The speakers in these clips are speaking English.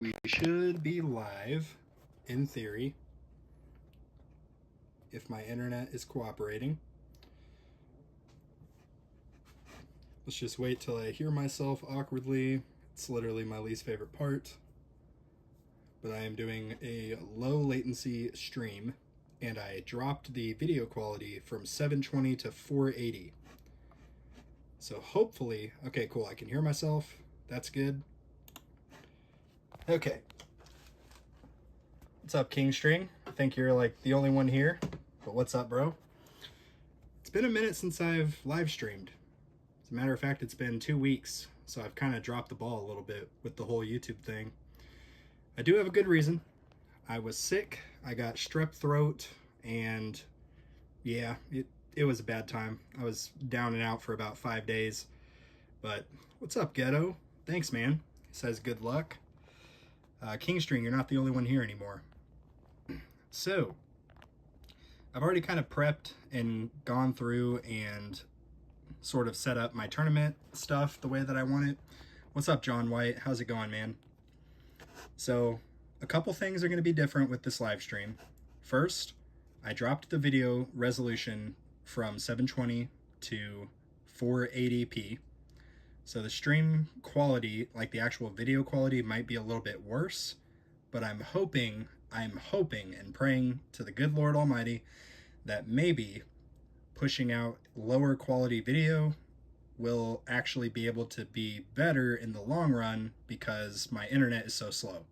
We should be live, in theory, if my internet is cooperating. Let's just wait till I hear myself awkwardly. It's literally my least favorite part. But I am doing a low latency stream, and I dropped the video quality from 720 to 480. So hopefully, okay, cool, I can hear myself. That's good. Okay. What's up, King String? I think you're like the only one here, but what's up, bro? It's been a minute since I've live streamed. As a matter of fact, it's been 2 weeks, so I've kind of dropped the ball a little bit with the whole YouTube thing. I do have a good reason. I was sick, I got strep throat, and yeah, it was a bad time. I was down and out for about 5 days. But what's up, Ghetto? Thanks, man. He says good luck. Kingstring, you're not the only one here anymore. So, I've already kind of prepped and gone through and sort of set up my tournament stuff the way that I want it. What's up, John White? How's it going, man? So, a couple things are going to be different with this live stream. First, I dropped the video resolution from 720 to 480p. So the stream quality, like the actual video quality, might be a little bit worse, but I'm hoping and praying to the good Lord Almighty that maybe pushing out lower quality video will actually be able to be better in the long run because my internet is so slow.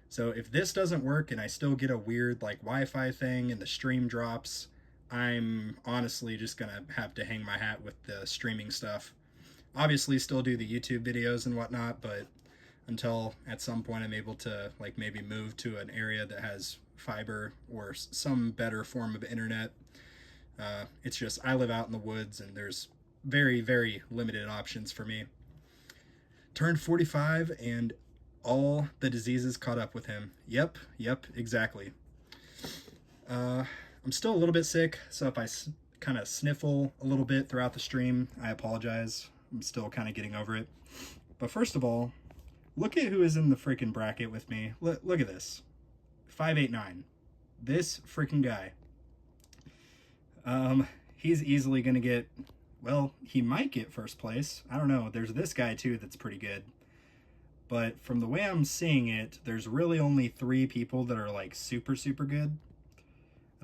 So if this doesn't work and I still get a weird like Wi-Fi thing and the stream drops, I'm honestly just gonna have to hang my hat with the streaming stuff. Obviously still do the YouTube videos and whatnot, but until at some point I'm able to like maybe move to an area that has fiber or some better form of internet. It's just I live out in the woods and there's very, very limited options for me. Turned 45 and all the diseases caught up with him. Yep, exactly. I'm still a little bit sick, so if I kind of sniffle a little bit throughout the stream, I apologize. I'm still kind of getting over it. But first of all, look at who is in the freaking bracket with me. Look at this. 589. This freaking guy. He's easily going to get, well, he might get first place. I don't know. There's this guy too that's pretty good. But from the way I'm seeing it, there's really only 3 people that are like super, super good.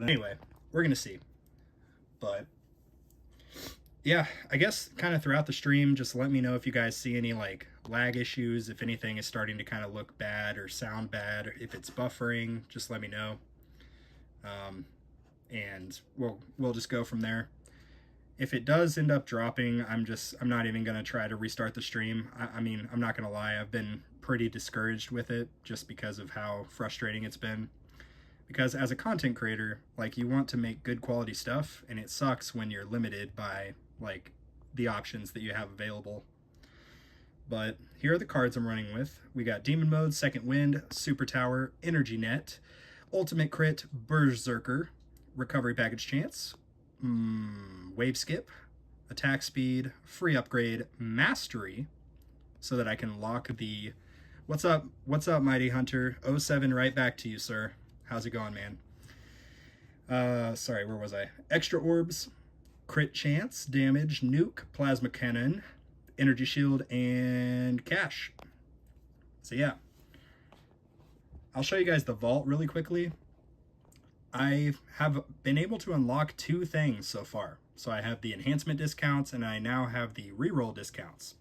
Anyway, we're going to see. But yeah, I guess kind of throughout the stream, just let me know if you guys see any like lag issues, if anything is starting to kind of look bad or sound bad, or if it's buffering, just let me know. And we'll just go from there. If it does end up dropping, I'm not even going to try to restart the stream. I mean, I'm not going to lie, I've been pretty discouraged with it just because of how frustrating it's been. Because as a content creator, like you want to make good quality stuff, and it sucks when you're limited by like the options that you have available. But here are the cards I'm running with. We got Demon Mode, Second Wind, Super Tower, Energy Net, Ultimate Crit, Berserker, Recovery Package Chance, Wave Skip, Attack Speed, Free Upgrade, Mastery, so that I can lock the... What's up, Mighty Hunter? 07 right back to you, sir. How's it going, man? Sorry, where was I? Extra Orbs, Crit Chance, Damage, Nuke, Plasma Cannon, Energy Shield, and Cash. So yeah. I'll show you guys the vault really quickly. I have been able to unlock 2 things so far. So I have the enhancement discounts and I now have the reroll discounts.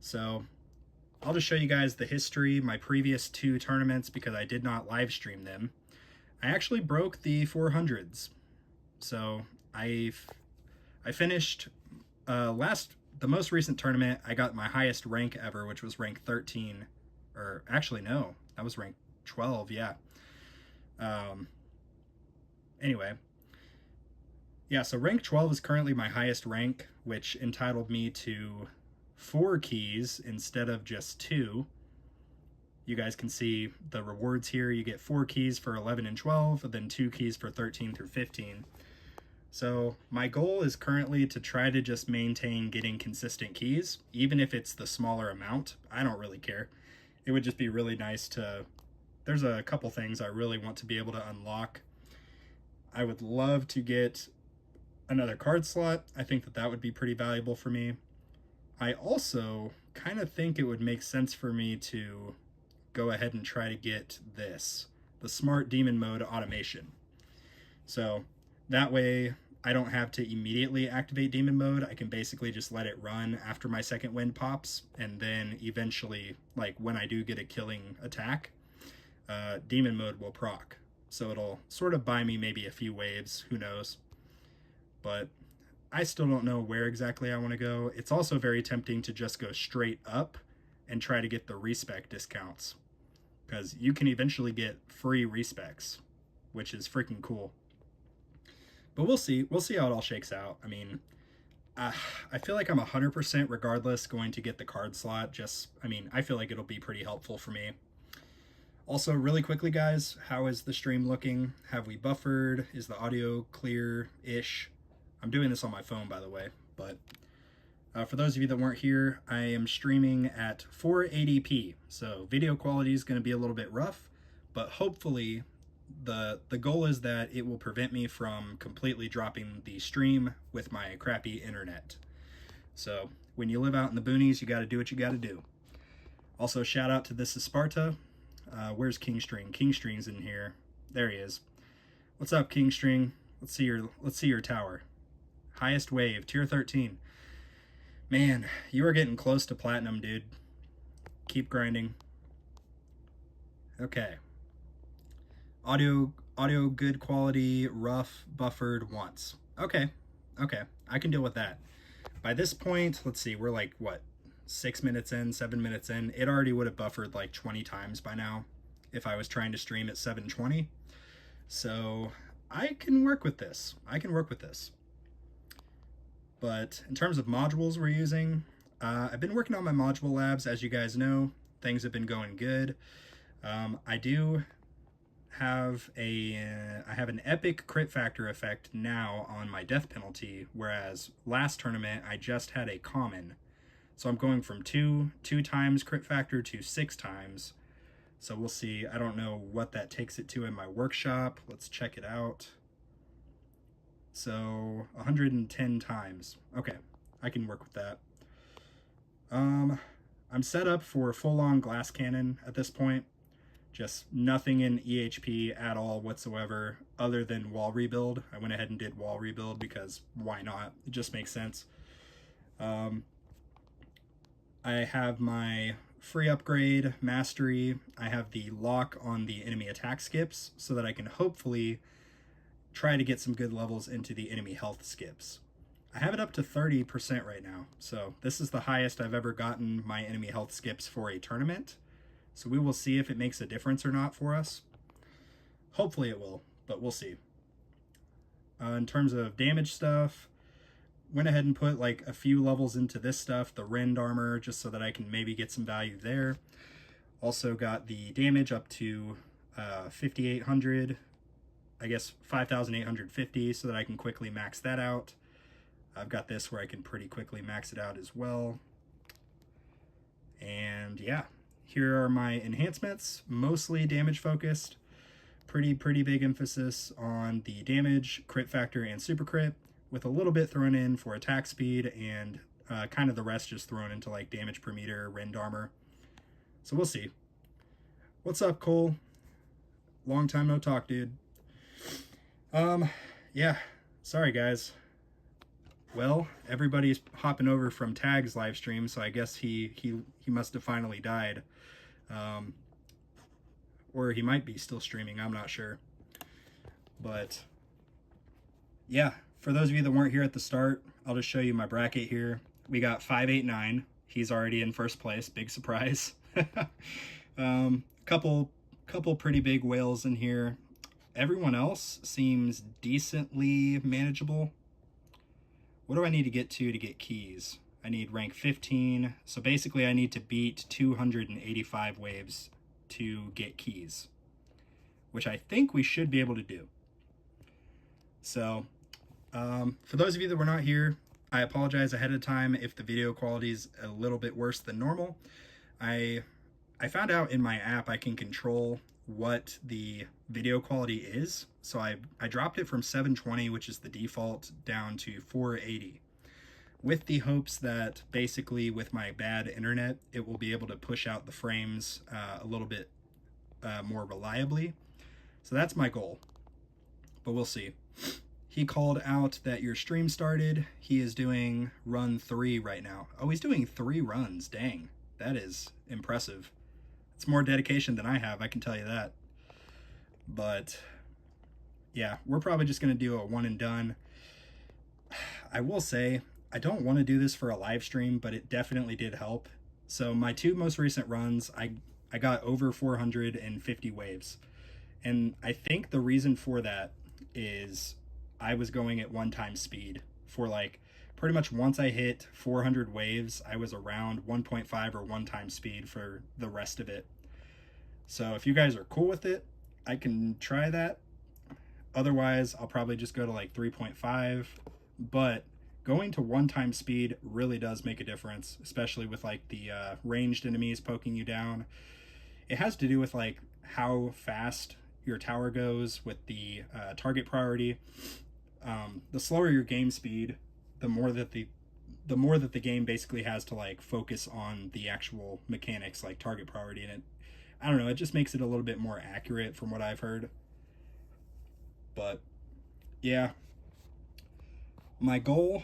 So I'll just show you guys the history, my previous 2 tournaments, because I did not live stream them. I actually broke the 400s. So I finished the most recent tournament, I got my highest rank ever, which was rank 13. Or actually, no, that was rank 12, yeah. Anyway. Yeah, so rank 12 is currently my highest rank, which entitled me to 4 keys instead of just 2. You guys can see the rewards here. You get 4 keys for 11 and 12, and then 2 keys for 13 through 15. So my goal is currently to try to just maintain getting consistent keys, even if it's the smaller amount. I don't really care. it would just be really nice to, there's a couple things I really want to be able to unlock. I would love to get another card slot. I think that that would be pretty valuable for me. I also kind of think it would make sense for me to go ahead and try to get this, the smart demon mode automation. So that way I don't have to immediately activate demon mode. I can basically just let it run after my second wind pops, and then eventually, like when I do get a killing attack, demon mode will proc. So it'll sort of buy me maybe a few waves, who knows. But I still don't know where exactly I want to go. It's also very tempting to just go straight up and try to get the respec discounts, because you can eventually get free respecs, which is freaking cool. But we'll see. We'll see how it all shakes out. I mean, I feel like I'm 100% regardless going to get the card slot. I feel like it'll be pretty helpful for me. Also, really quickly, guys, how is the stream looking? Have we buffered? Is the audio clear-ish? I'm doing this on my phone, by the way, but for those of you that weren't here, I am streaming at 480p, so video quality is going to be a little bit rough, but hopefully the goal is that it will prevent me from completely dropping the stream with my crappy internet. So when you live out in the boonies, you got to do what you got to do. Also, shout out to This is Sparta. Where's Kingstring? Kingstring's in here. There he is. What's up, Kingstring? Let's see your tower. Highest wave, tier 13. Man, you are getting close to platinum, dude. Keep grinding. Okay. Audio good quality, rough, buffered once. Okay. I can deal with that. By this point, let's see, we're like, what, 6 minutes in, 7 minutes in? It already would have buffered like 20 times by now if I was trying to stream at 720. So I can work with this. But in terms of modules we're using, I've been working on my module labs, as you guys know. Things have been going good. I do have I have an epic crit factor effect now on my death penalty, whereas last tournament I just had a common. So I'm going from two times crit factor to 6 times. So we'll see. I don't know what that takes it to in my workshop. Let's check it out. So 110 times. Okay, I can work with that. I'm set up for full-on glass cannon at this point. Just nothing in EHP at all whatsoever other than wall rebuild. I went ahead and did wall rebuild because why not? It just makes sense. I have my free upgrade, mastery. I have the lock on the enemy attack skips so that I can hopefully try to get some good levels into the enemy health skips. I have it up to 30% right now, so this is the highest I've ever gotten my enemy health skips for a tournament. So we will see if it makes a difference or not for us. Hopefully it will, but we'll see. In terms of damage stuff, went ahead and put like a few levels into this stuff, the rend armor, just so that I can maybe get some value there. Also got the damage up to 5,800, I guess 5,850, so that I can quickly max that out. I've got this where I can pretty quickly max it out as well. And yeah, here are my enhancements, mostly damage focused. Pretty big emphasis on the damage, crit factor, and super crit, with a little bit thrown in for attack speed, and kind of the rest just thrown into like damage per meter, rend armor. So we'll see. What's up, Cole? Long time no talk, dude. Yeah, sorry guys. Well, everybody's hopping over from Tag's live stream, so I guess he must have finally died. Or he might be still streaming, I'm not sure. But yeah, for those of you that weren't here at the start, I'll just show you my bracket here. We got 589. He's already in first place, big surprise. Couple pretty big whales in here. Everyone else seems decently manageable. What do I need to get keys? I need rank 15. So basically I need to beat 285 waves to get keys, which I think we should be able to do. So for those of you that were not here, I apologize ahead of time if the video quality is a little bit worse than normal. I I found out in my app I can control what the video quality is. So I dropped it from 720, which is the default, down to 480, with the hopes that basically with my bad internet, it will be able to push out the frames a little bit more reliably. So that's my goal, but we'll see. He called out that your stream started. He is doing run 3 right now. Oh, he's doing 3 runs. Dang, that is impressive. It's more dedication than I have, I can tell you that. But yeah, we're probably just going to do a one and done. I will say, I don't want to do this for a live stream, but it definitely did help. So my 2 most recent runs, I got over 450 waves. And I think the reason for that is I was going at 1x speed for like pretty much once I hit 400 waves, I was around 1.5 or 1x speed for the rest of it. So if you guys are cool with it, I can try that. Otherwise, I'll probably just go to like 3.5, but going to 1x speed really does make a difference, especially with like the ranged enemies poking you down. It has to do with like how fast your tower goes with the target priority. The slower your game speed, the more that the game basically has to like focus on the actual mechanics like target priority, and I don't know, it just makes it a little bit more accurate from what I've heard. But yeah, my goal,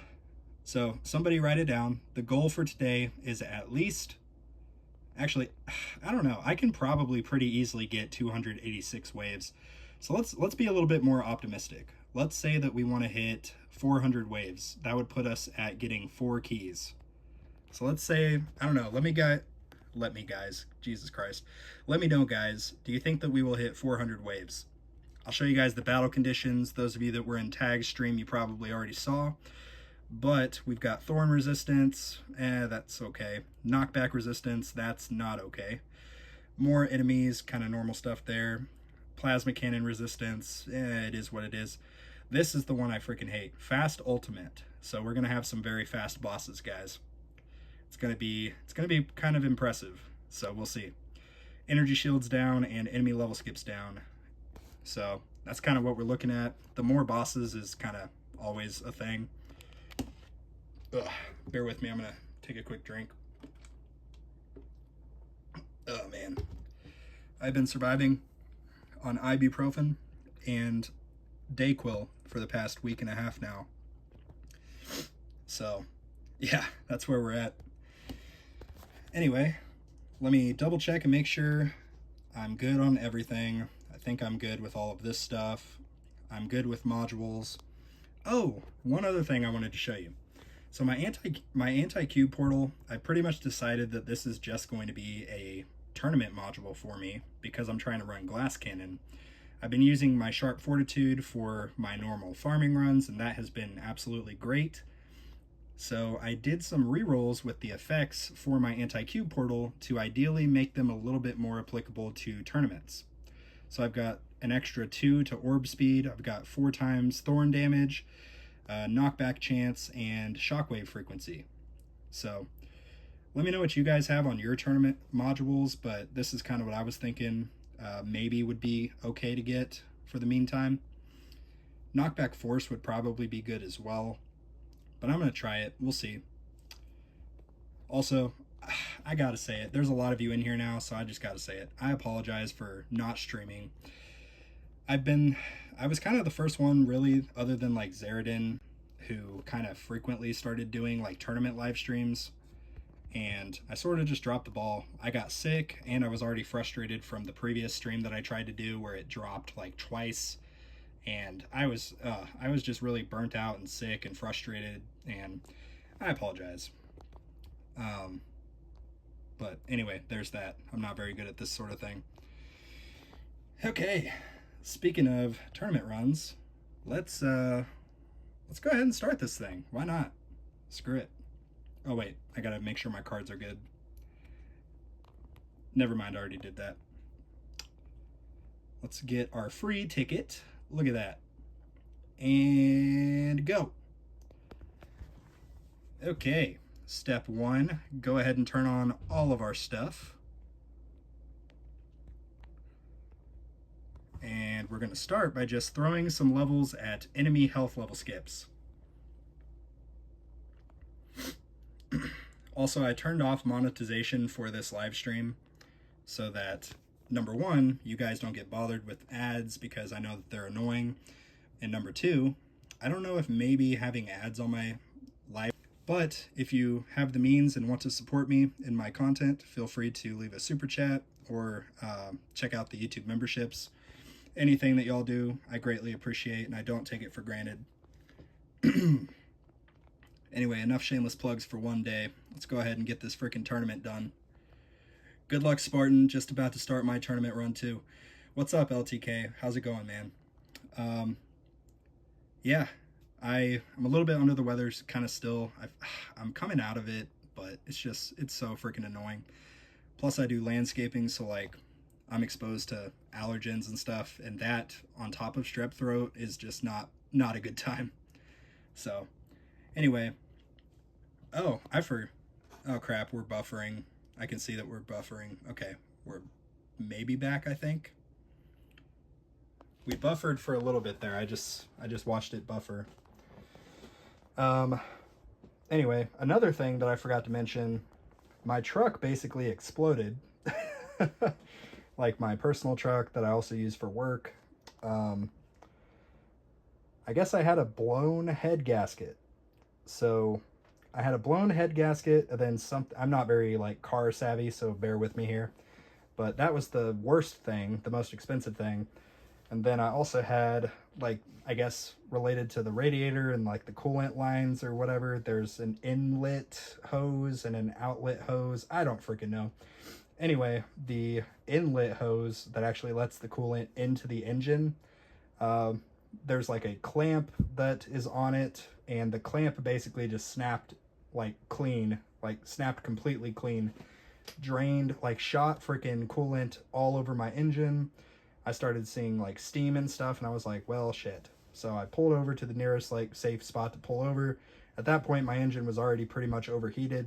so somebody write it down. The goal for today is at least, actually, I don't know, I can probably pretty easily get 286 waves. So let's be a little bit more optimistic. Let's say that we want to hit 400 waves. That would put us at getting 4 keys. So let's say, I don't know, let me guys, Jesus Christ. Let me know, guys, do you think that we will hit 400 waves? I'll show you guys the battle conditions. Those of you that were in tag stream, you probably already saw. But we've got thorn resistance, that's okay. Knockback resistance, that's not okay. More enemies, kind of normal stuff there. Plasma cannon resistance, it is what it is. This is the one I freaking hate. Fast ultimate. So we're gonna have some very fast bosses, guys. It's gonna be kind of impressive. So we'll see. Energy shields down and enemy level skips down. So that's kind of what we're looking at. The more bosses is kind of always a thing. Ugh, bear with me, I'm gonna take a quick drink. Oh man, I've been surviving on ibuprofen and Dayquil for the past week and a half now. So yeah, that's where we're at. Anyway, let me double check and make sure I'm good on everything. I think I'm good with all of this stuff. I'm good with modules. Oh, one other thing I wanted to show you. So my anti-cube portal, I pretty much decided that this is just going to be a tournament module for me because I'm trying to run glass cannon. I've been using my sharp fortitude for my normal farming runs, and that has been absolutely great. So I did some rerolls with the effects for my anti-cube portal to ideally make them a little bit more applicable to tournaments. So I've got an extra 2 to orb speed, I've got 4 times thorn damage, knockback chance, and shockwave frequency. So let me know what you guys have on your tournament modules, but this is kind of what I was thinking maybe would be okay to get for the meantime. Knockback force would probably be good as well, but I'm going to try it. We'll see. Also, I gotta say it, there's a lot of you in here now, so I just gotta say it. I apologize for not streaming. I was kind of the first one really, other than like Zeradin, who kind of frequently started doing like tournament live streams, and I sort of just dropped the ball. I got sick, and I was already frustrated from the previous stream that I tried to do where it dropped like twice, and I was just really burnt out and sick and frustrated, and I apologize. But anyway, there's that. I'm not very good at this sort of thing. Okay, speaking of tournament runs, let's go ahead and start this thing. Why not? Screw it. Oh wait, I gotta make sure my cards are good. Never mind, I already did that. Let's get our free ticket. Look at that. And go. Okay. Step 1, go ahead and turn on all of our stuff. And we're going to start by just throwing some levels at enemy health level skips. Also, I turned off monetization for this live stream so that, number one, you guys don't get bothered with ads because I know that they're annoying. And number two, I don't know if maybe having ads on my live, but if you have the means and want to support me in my content, feel free to leave a super chat or check out the YouTube memberships. Anything that y'all do, I greatly appreciate, and I don't take it for granted. Anyway, enough shameless plugs for one day. Let's go ahead and get this freaking tournament done. Good luck, Spartan. Just about to start my tournament run, too. What's up, LTK? How's it going, man? Yeah, I'm a little bit under the weather, kind of still. I'm coming out of it, but it's so freaking annoying. Plus, I do landscaping, so, like, I'm exposed to allergens and stuff, and that, on top of strep throat, is just not a good time. So, anyway. Oh, oh crap, we're buffering. I can see that we're buffering. Okay, we're maybe back, I think. We buffered for a little bit there. I just watched it buffer. Anyway, another thing that I forgot to mention, my truck basically exploded. Like my personal truck that I also use for work. I guess I had a blown head gasket. So I had a blown head gasket, and then I'm not very like car savvy, so bear with me here. But that was the worst thing, the most expensive thing. And then I also had, like, I guess related to the radiator and like the coolant lines or whatever, there's an inlet hose and an outlet hose. I don't freaking know. Anyway, the inlet hose that actually lets the coolant into the engine, there's like a clamp that is on it, and the clamp basically just snapped like clean, like snapped completely clean, drained, like shot freaking coolant all over my engine. I started seeing like steam and stuff, and I was like, well, shit. So I pulled over to the nearest like safe spot to pull over. At that point, my engine was already pretty much overheated,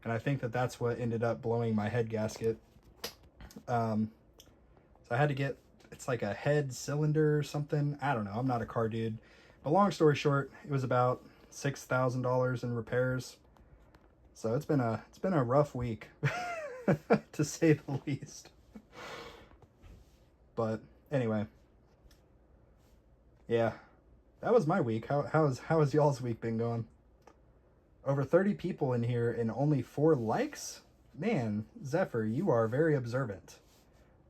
and I think that that's what ended up blowing my head gasket. So I had to get, it's like a head cylinder or something. I don't know. I'm not a car dude. But long story short, it was about $6,000 in repairs. So it's been a rough week, to say the least. But anyway, yeah, that was my week. How has y'all's week been going? Over 30 people in here and only 4 likes? Man, Zephyr, you are very observant.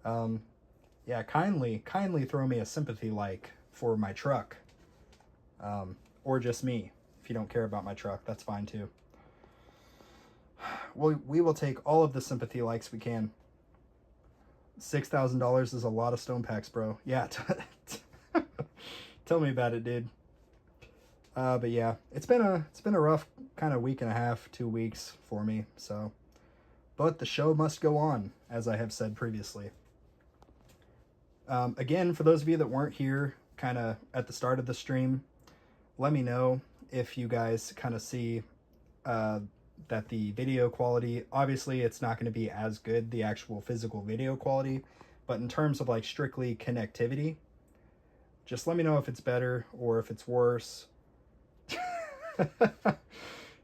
Yeah, kindly throw me a sympathy like for my truck. Or just me. If you don't care about my truck, that's fine too. We will take all of the sympathy likes we can. $6,000 is a lot of stone packs, bro. Yeah, tell me about it, dude. But yeah, it's been a rough kind of week and a half, 2 weeks for me. So, but the show must go on, as I have said previously. Again, for those of you that weren't here, kind of at the start of the stream, let me know if you guys kind of see that the video quality, obviously it's not going to be as good, the actual physical video quality, but in terms of like strictly connectivity, just let me know if it's better or if it's worse.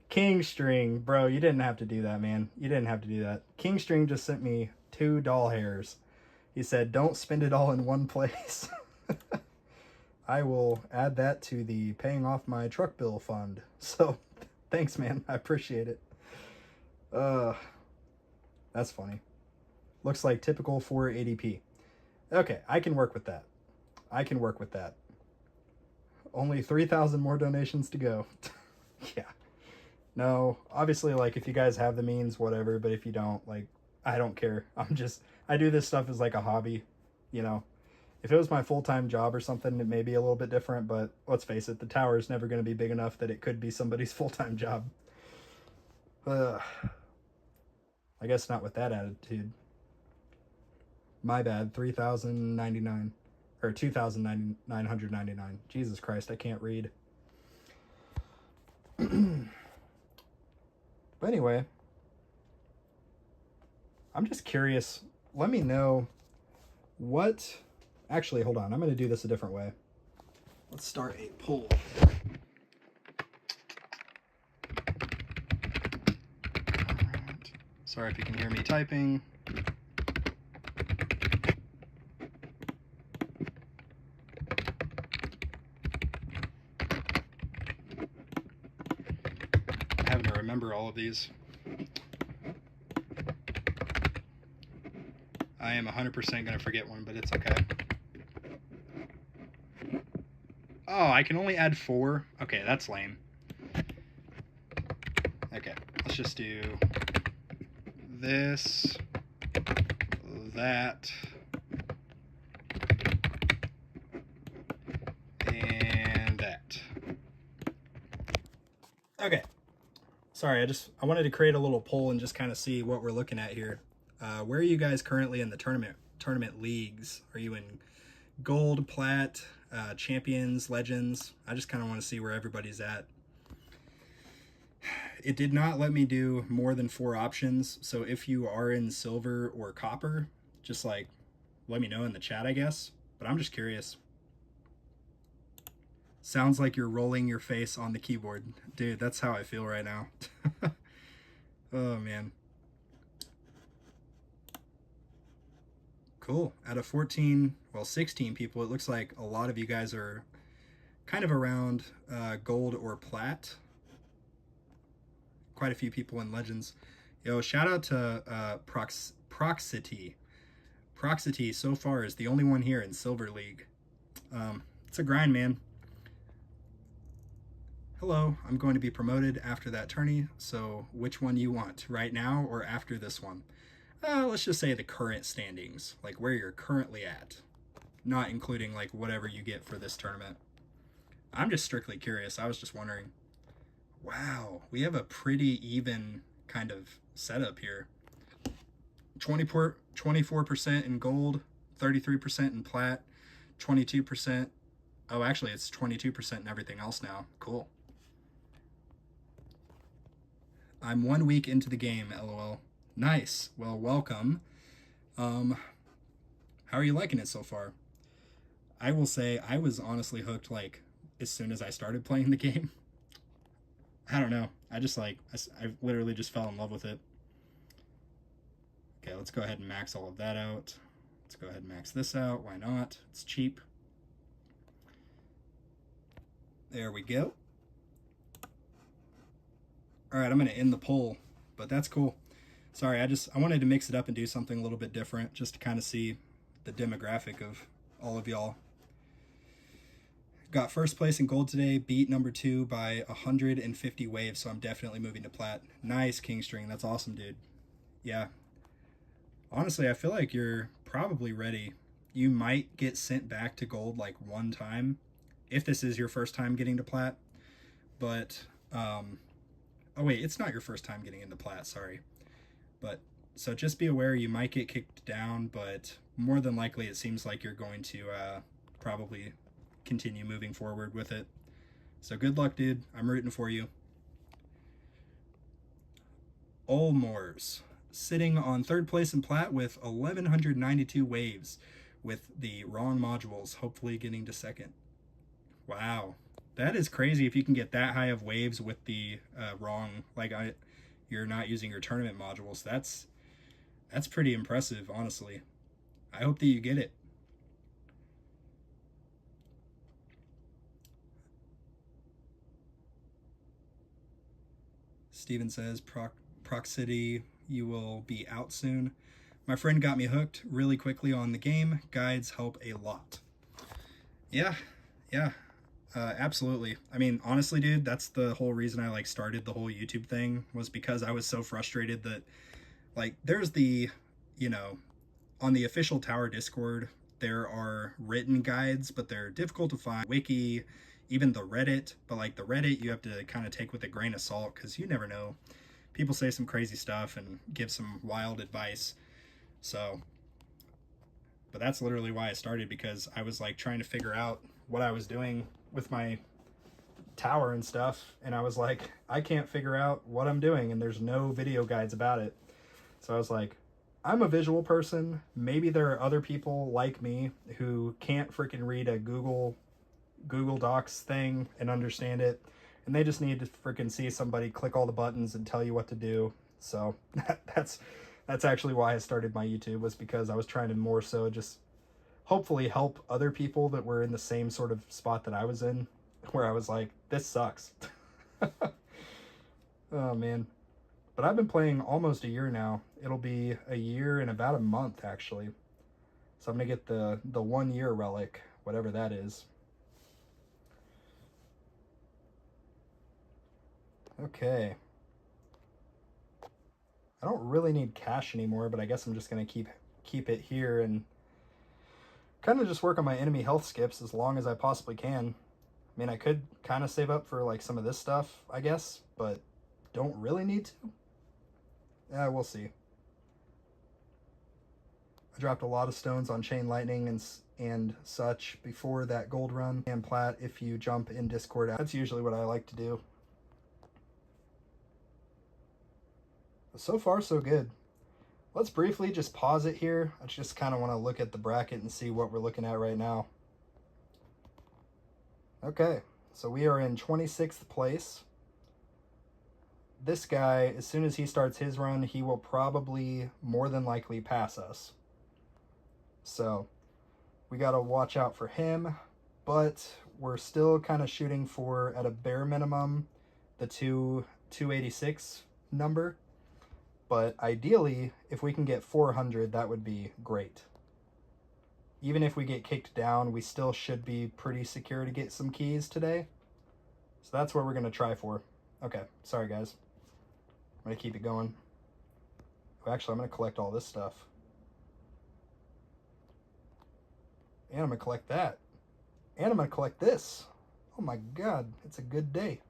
King String, bro, you didn't have to do that, man. You didn't have to do that. King String just sent me 2 doll hairs. He said, don't spend it all in one place. I will add that to the paying off my truck bill fund. So thanks, man. I appreciate it. That's funny. Looks like typical 480p. Okay, I can work with that. Only 3,000 more donations to go. Yeah. No, obviously, like, if you guys have the means, whatever, but if you don't, like, I don't care. I do this stuff as, like, a hobby, you know. If it was my full-time job or something, it may be a little bit different, but let's face it, the tower is never going to be big enough that it could be somebody's full-time job. I guess not with that attitude. My bad, 3,099, or 2,999. Jesus Christ, I can't read. But anyway, I'm just curious. Let me know what Actually, hold on. I'm going to do this a different way. Let's start a poll. Alright. Sorry if you can hear me typing. I'm having to remember all of these. I am 100% going to forget one, but it's okay. Oh, I can only add 4? Okay, that's lame. Okay, let's just do this, that, and that. Okay. Sorry, I wanted to create a little poll and just kind of see what we're looking at here. Where are you guys currently in the tournament leagues? Are you in gold, plat, champions, legends? I just kind of want to see where everybody's at. It did not let me do more than 4 options, so if you are in silver or copper, just like let me know in the chat, I guess. But I'm just curious. Sounds like you're rolling your face on the keyboard. Dude, that's how I feel right now. Oh, man. Cool. Out of 14, well, 16 people, it looks like a lot of you guys are kind of around gold or plat. Quite a few people in legends. Yo, shout out to Proxity. Proxity so far is the only one here in Silver League. It's a grind, man. Hello, I'm going to be promoted after that tourney, so which one you want, right now or after this one? Let's just say the current standings, like where you're currently at, not including like whatever you get for this tournament. I'm just strictly curious. I was just wondering. Wow, we have a pretty even kind of setup here. 24% in gold, 33% in plat, 22%. Oh, actually, it's 22% in everything else now. Cool. I'm 1 week into the game, LOL. Nice. Well, welcome. How are you liking it so far? I will say I was honestly hooked like as soon as I started playing the game. I don't know. I just like, I literally just fell in love with it. Okay, let's go ahead and max all of that out. Let's go ahead and max this out. Why not? It's cheap. There we go. All right, I'm going to end the poll, but that's cool. Sorry, I wanted to mix it up and do something a little bit different just to kind of see the demographic of all of y'all. Got first place in gold today, beat number 2 by 150 waves, so I'm definitely moving to plat. Nice, King String. That's awesome, dude. Yeah. Honestly, I feel like you're probably ready. You might get sent back to gold like 1 time, if this is your first time getting to plat. But, oh wait, it's not your first time getting into plat, sorry. But, so just be aware you might get kicked down, but more than likely it seems like you're going to probably continue moving forward with it. So good luck, dude. I'm rooting for you. Olmors sitting on 3rd place in plat with 1,192 waves with the wrong modules, hopefully getting to 2nd. Wow, that is crazy if you can get that high of waves with the wrong, like you're not using your tournament modules. That's pretty impressive, honestly. I hope that you get it. Steven says, Proxity, you will be out soon. My friend got me hooked really quickly on the game. Guides help a lot. Yeah, absolutely. I mean, honestly, dude, that's the whole reason I like started the whole YouTube thing, was because I was so frustrated that like there's the, you know, on the official Tower Discord, there are written guides, but they're difficult to find. Wiki, even the Reddit, but like the Reddit you have to kind of take with a grain of salt because you never know. People say some crazy stuff and give some wild advice. So, but that's literally why I started, because I was like trying to figure out what I was doing with my tower and stuff, and I was like, I can't figure out what I'm doing, and there's no video guides about it. So I was like, I'm a visual person. Maybe there are other people like me who can't freaking read a Google Docs thing and understand it, and they just need to freaking see somebody click all the buttons and tell you what to do. So that's actually why I started my YouTube, was because I was trying to more so just hopefully help other people that were in the same sort of spot that I was in, where I was like, this sucks. Oh man. But I've been playing almost a year now. It'll be a year in about a month, actually. So I'm gonna get the 1 year relic, whatever that is. Okay. I don't really need cash anymore, but I guess I'm just gonna keep it here and kind of just work on my enemy health skips as long as I possibly can. I mean, I could kind of save up for like some of this stuff, I guess, but don't really need to. Yeah, we'll see. I dropped a lot of stones on Chain Lightning and such before that gold run, and plat if you jump in Discord. That's usually what I like to do. But so far, so good. Let's briefly just pause it here. I just kind of want to look at the bracket and see what we're looking at right now. Okay, so we are in 26th place. This guy, as soon as he starts his run, he will probably more than likely pass us. So we got to watch out for him, but we're still kind of shooting for, at a bare minimum, the 286 number. But ideally, if we can get 400, that would be great. Even if we get kicked down, we still should be pretty secure to get some keys today. So that's what we're going to try for. Okay, sorry guys. I'm going to keep it going. Oh, actually, I'm going to collect all this stuff. And I'm going to collect that. And I'm going to collect this. Oh my god, it's a good day.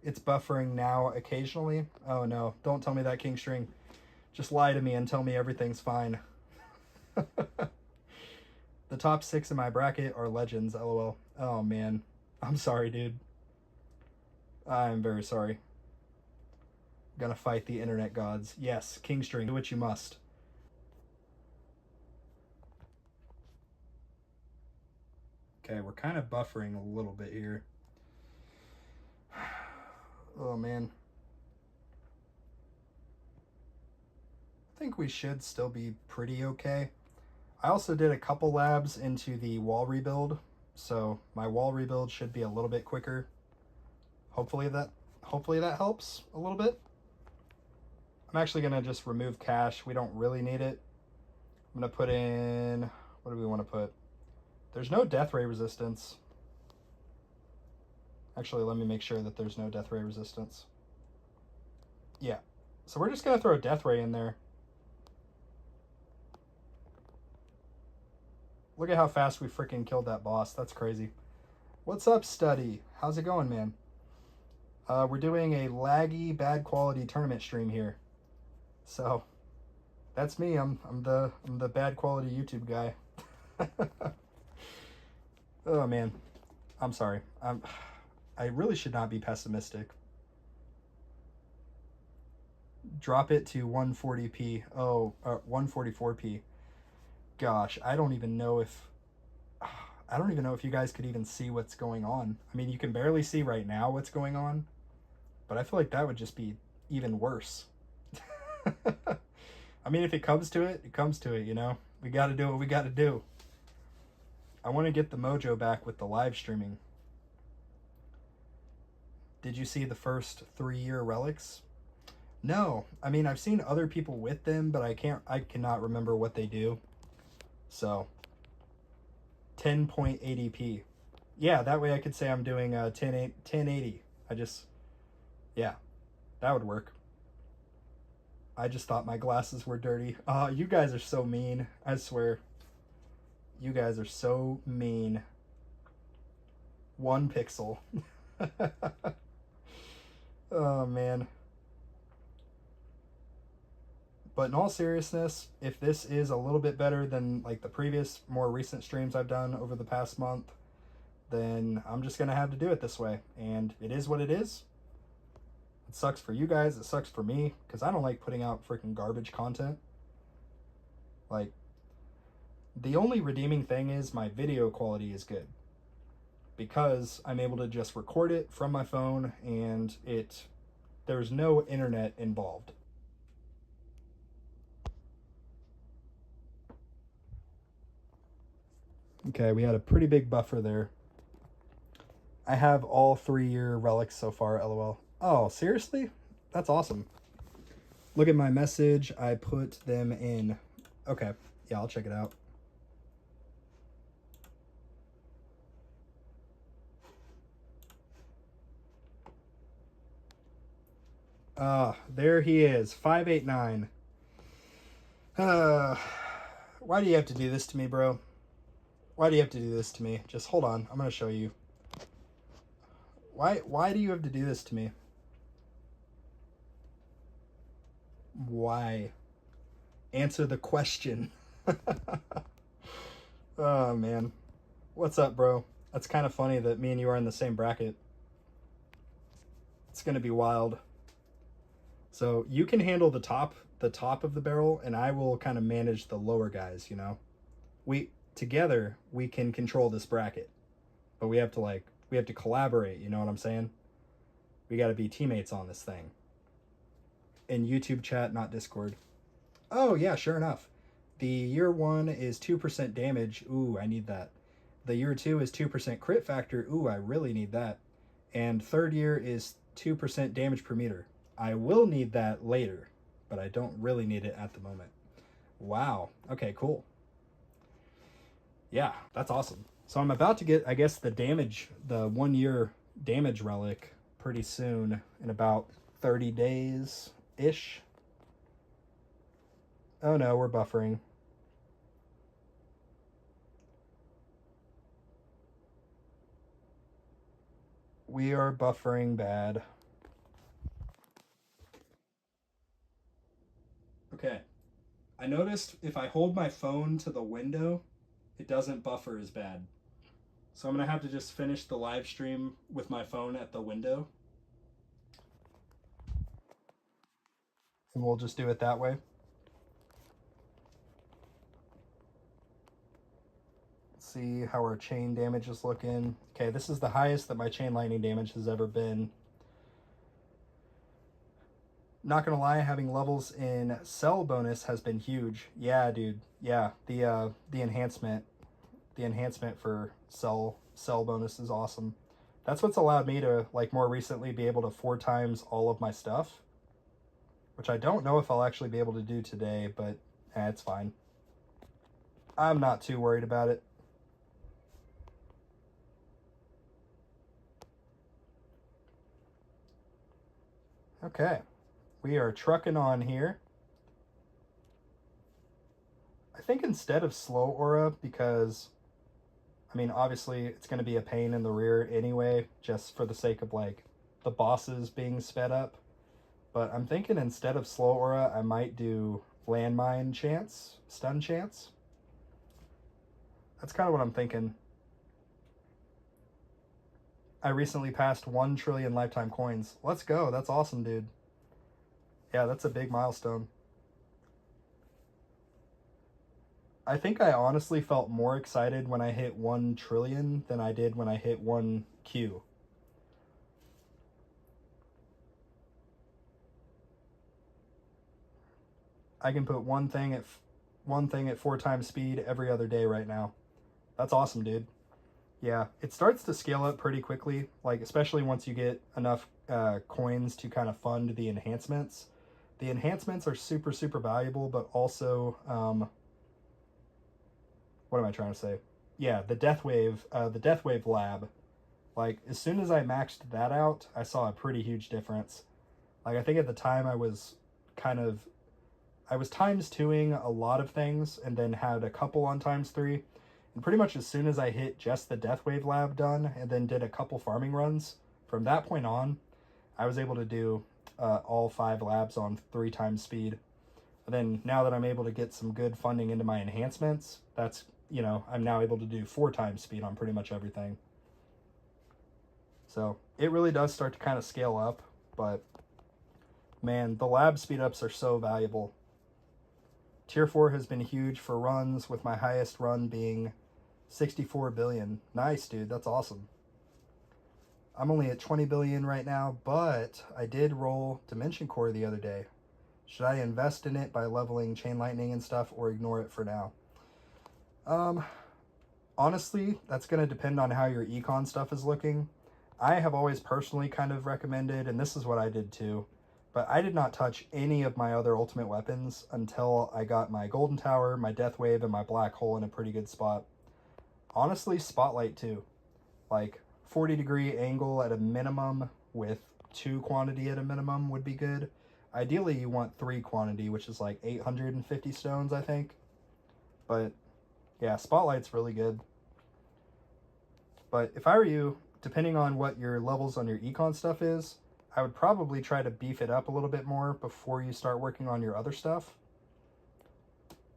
It's buffering now occasionally. Oh no, don't tell me that, King String. Just lie to me and tell me everything's fine. The top 6 in my bracket are legends, lol. Oh man, I'm sorry, dude. I'm very sorry. Gonna fight the internet gods. Yes, King String, do what you must. Okay, we're kind of buffering a little bit here. Oh man. I think we should still be pretty okay. I also did a couple labs into the wall rebuild, so my wall rebuild should be a little bit quicker. Hopefully that helps a little bit. I'm actually gonna just remove cash. We don't really need it. I'm gonna put in, what do we want to put? There's no death ray resistance. Actually, let me make sure that there's no death ray resistance. Yeah, so we're just gonna throw a death ray in there. Look at how fast we freaking killed that boss. That's crazy. What's up, Study? How's it going, man? We're doing a laggy, bad quality tournament stream here. So that's me. I'm the bad quality YouTube guy. Oh man, I'm sorry. I really should not be pessimistic. Drop it to 140p. Oh, 144p. Gosh, I don't even know if you guys could even see what's going on. I mean, you can barely see right now what's going on, but I feel like that would just be even worse. I mean, if it comes to it, it comes to it, you know? We got to do what we got to do. I want to get the mojo back with the live streaming. Did you see the first 3-year relics? No. I mean, I've seen other people with them, but I cannot remember what they do. So 10.80p. Yeah, that way I could say I'm doing 1080. Yeah, that would work. I just thought my glasses were dirty. You guys are so mean. I swear. You guys are so mean. 1 pixel. Oh, man. But in all seriousness, if this is a little bit better than like the previous, more recent streams I've done over the past month, then I'm just going to have to do it this way. And it is what it is. It sucks for you guys. It sucks for me because I don't like putting out freaking garbage content. Like, the only redeeming thing is my video quality is good because I'm able to just record it from my phone and there's no internet involved. Okay, we had a pretty big buffer there. I have all 3-year relics so far, lol. Oh, seriously? That's awesome. Look at my message. I put them in. Okay, yeah, I'll check it out. There he is, 589. Why do you have to do this to me, bro? Why do you have to do this to me? Just hold on. I'm going to show you. Why do you have to do this to me? Why? Answer the question. Oh, man. What's up, bro? That's kind of funny that me and you are in the same bracket. It's going to be wild. So you can handle the top of the barrel, and I will kind of manage the lower guys, you know? Together, we can control this bracket. But we have to collaborate, you know what I'm saying? We got to be teammates on this thing. In YouTube chat, not Discord. Oh, yeah, sure enough. The year 1 is 2% damage. Ooh, I need that. The year 2 is 2% crit factor. Ooh, I really need that. And 3rd year is 2% damage per meter. I will need that later, but I don't really need it at the moment. Wow. Okay, cool. Yeah, that's awesome. So I'm about to get, I guess, the 1-year damage relic pretty soon, in about 30 days-ish. Oh no, we're buffering. We are buffering bad. Okay. I noticed if I hold my phone to the window, it doesn't buffer as bad. So I'm going to have to just finish the live stream with my phone at the window. And we'll just do it that way. Let's see how our chain damage is looking. Okay, this is the highest that my chain lightning damage has ever been. Not gonna lie, having levels in cell bonus has been huge. Yeah, dude. Yeah, the enhancement for cell bonus is awesome. That's what's allowed me to, like, more recently be able to 4 times all of my stuff, which I don't know if I'll actually be able to do today, but it's fine. I'm not too worried about it. Okay, we are trucking on here. I think instead of slow aura, because I mean, obviously it's going to be a pain in the rear anyway, just for the sake of, like, the bosses being sped up. But I'm thinking instead of slow aura, I might do landmine chance, stun chance. That's kind of what I'm thinking. I recently passed 1 trillion lifetime coins. Let's go. That's awesome, dude. Yeah, that's a big milestone. I think I honestly felt more excited when I hit 1 trillion than I did when I hit 1 Q. I can put one thing at 4 times speed every other day right now. That's awesome, dude. Yeah, it starts to scale up pretty quickly, like, especially once you get enough coins to kind of fund the enhancements. The enhancements are super, super valuable, but also, what am I trying to say? Yeah, the Death Wave lab. Like, as soon as I maxed that out, I saw a pretty huge difference. Like, I think at the time I was times 2ing a lot of things and then had a couple on times 3. And pretty much as soon as I hit just the Death Wave lab done and then did a couple farming runs, from that point on, I was able to do all 5 labs on 3 times speed. And then now that I'm able to get some good funding into my enhancements, that's, you know, I'm now able to do 4 times speed on pretty much everything. So it really does start to kind of scale up, but man, the lab speed ups are so valuable. Tier 4 has been huge for runs, with my highest run being 64 billion. Nice, dude. That's awesome. I'm only at 20 billion right now, but I did roll Dimension Core the other day. Should I invest in it by leveling Chain Lightning and stuff, or ignore it for now? Honestly, that's going to depend on how your econ stuff is looking. I have always personally kind of recommended, and this is what I did too, but I did not touch any of my other ultimate weapons until I got my Golden Tower, my Death Wave, and my Black Hole in a pretty good spot. Honestly, Spotlight too. Like, 40-degree angle at a minimum with 2 quantity at a minimum would be good. Ideally, you want 3 quantity, which is like 850 stones, I think. But yeah, Spotlight's really good. But if I were you, depending on what your levels on your econ stuff is, I would probably try to beef it up a little bit more before you start working on your other stuff.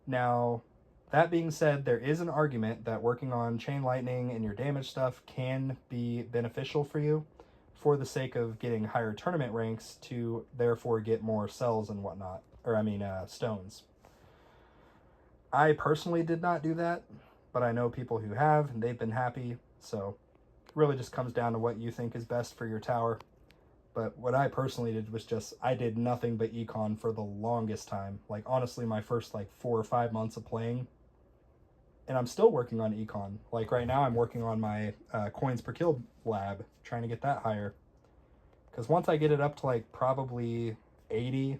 Now, that being said, there is an argument that working on Chain Lightning and your damage stuff can be beneficial for you for the sake of getting higher tournament ranks to therefore get more cells and whatnot. Or, stones. I personally did not do that, but I know people who have, and they've been happy. So, it really just comes down to what you think is best for your tower. But what I personally did was just, I did nothing but econ for the longest time. Like, honestly, my first, 4 or 5 months of playing. And I'm still working on econ. Like, right now I'm working on my coins per kill lab, trying to get that higher. Because once I get it up to, probably 80,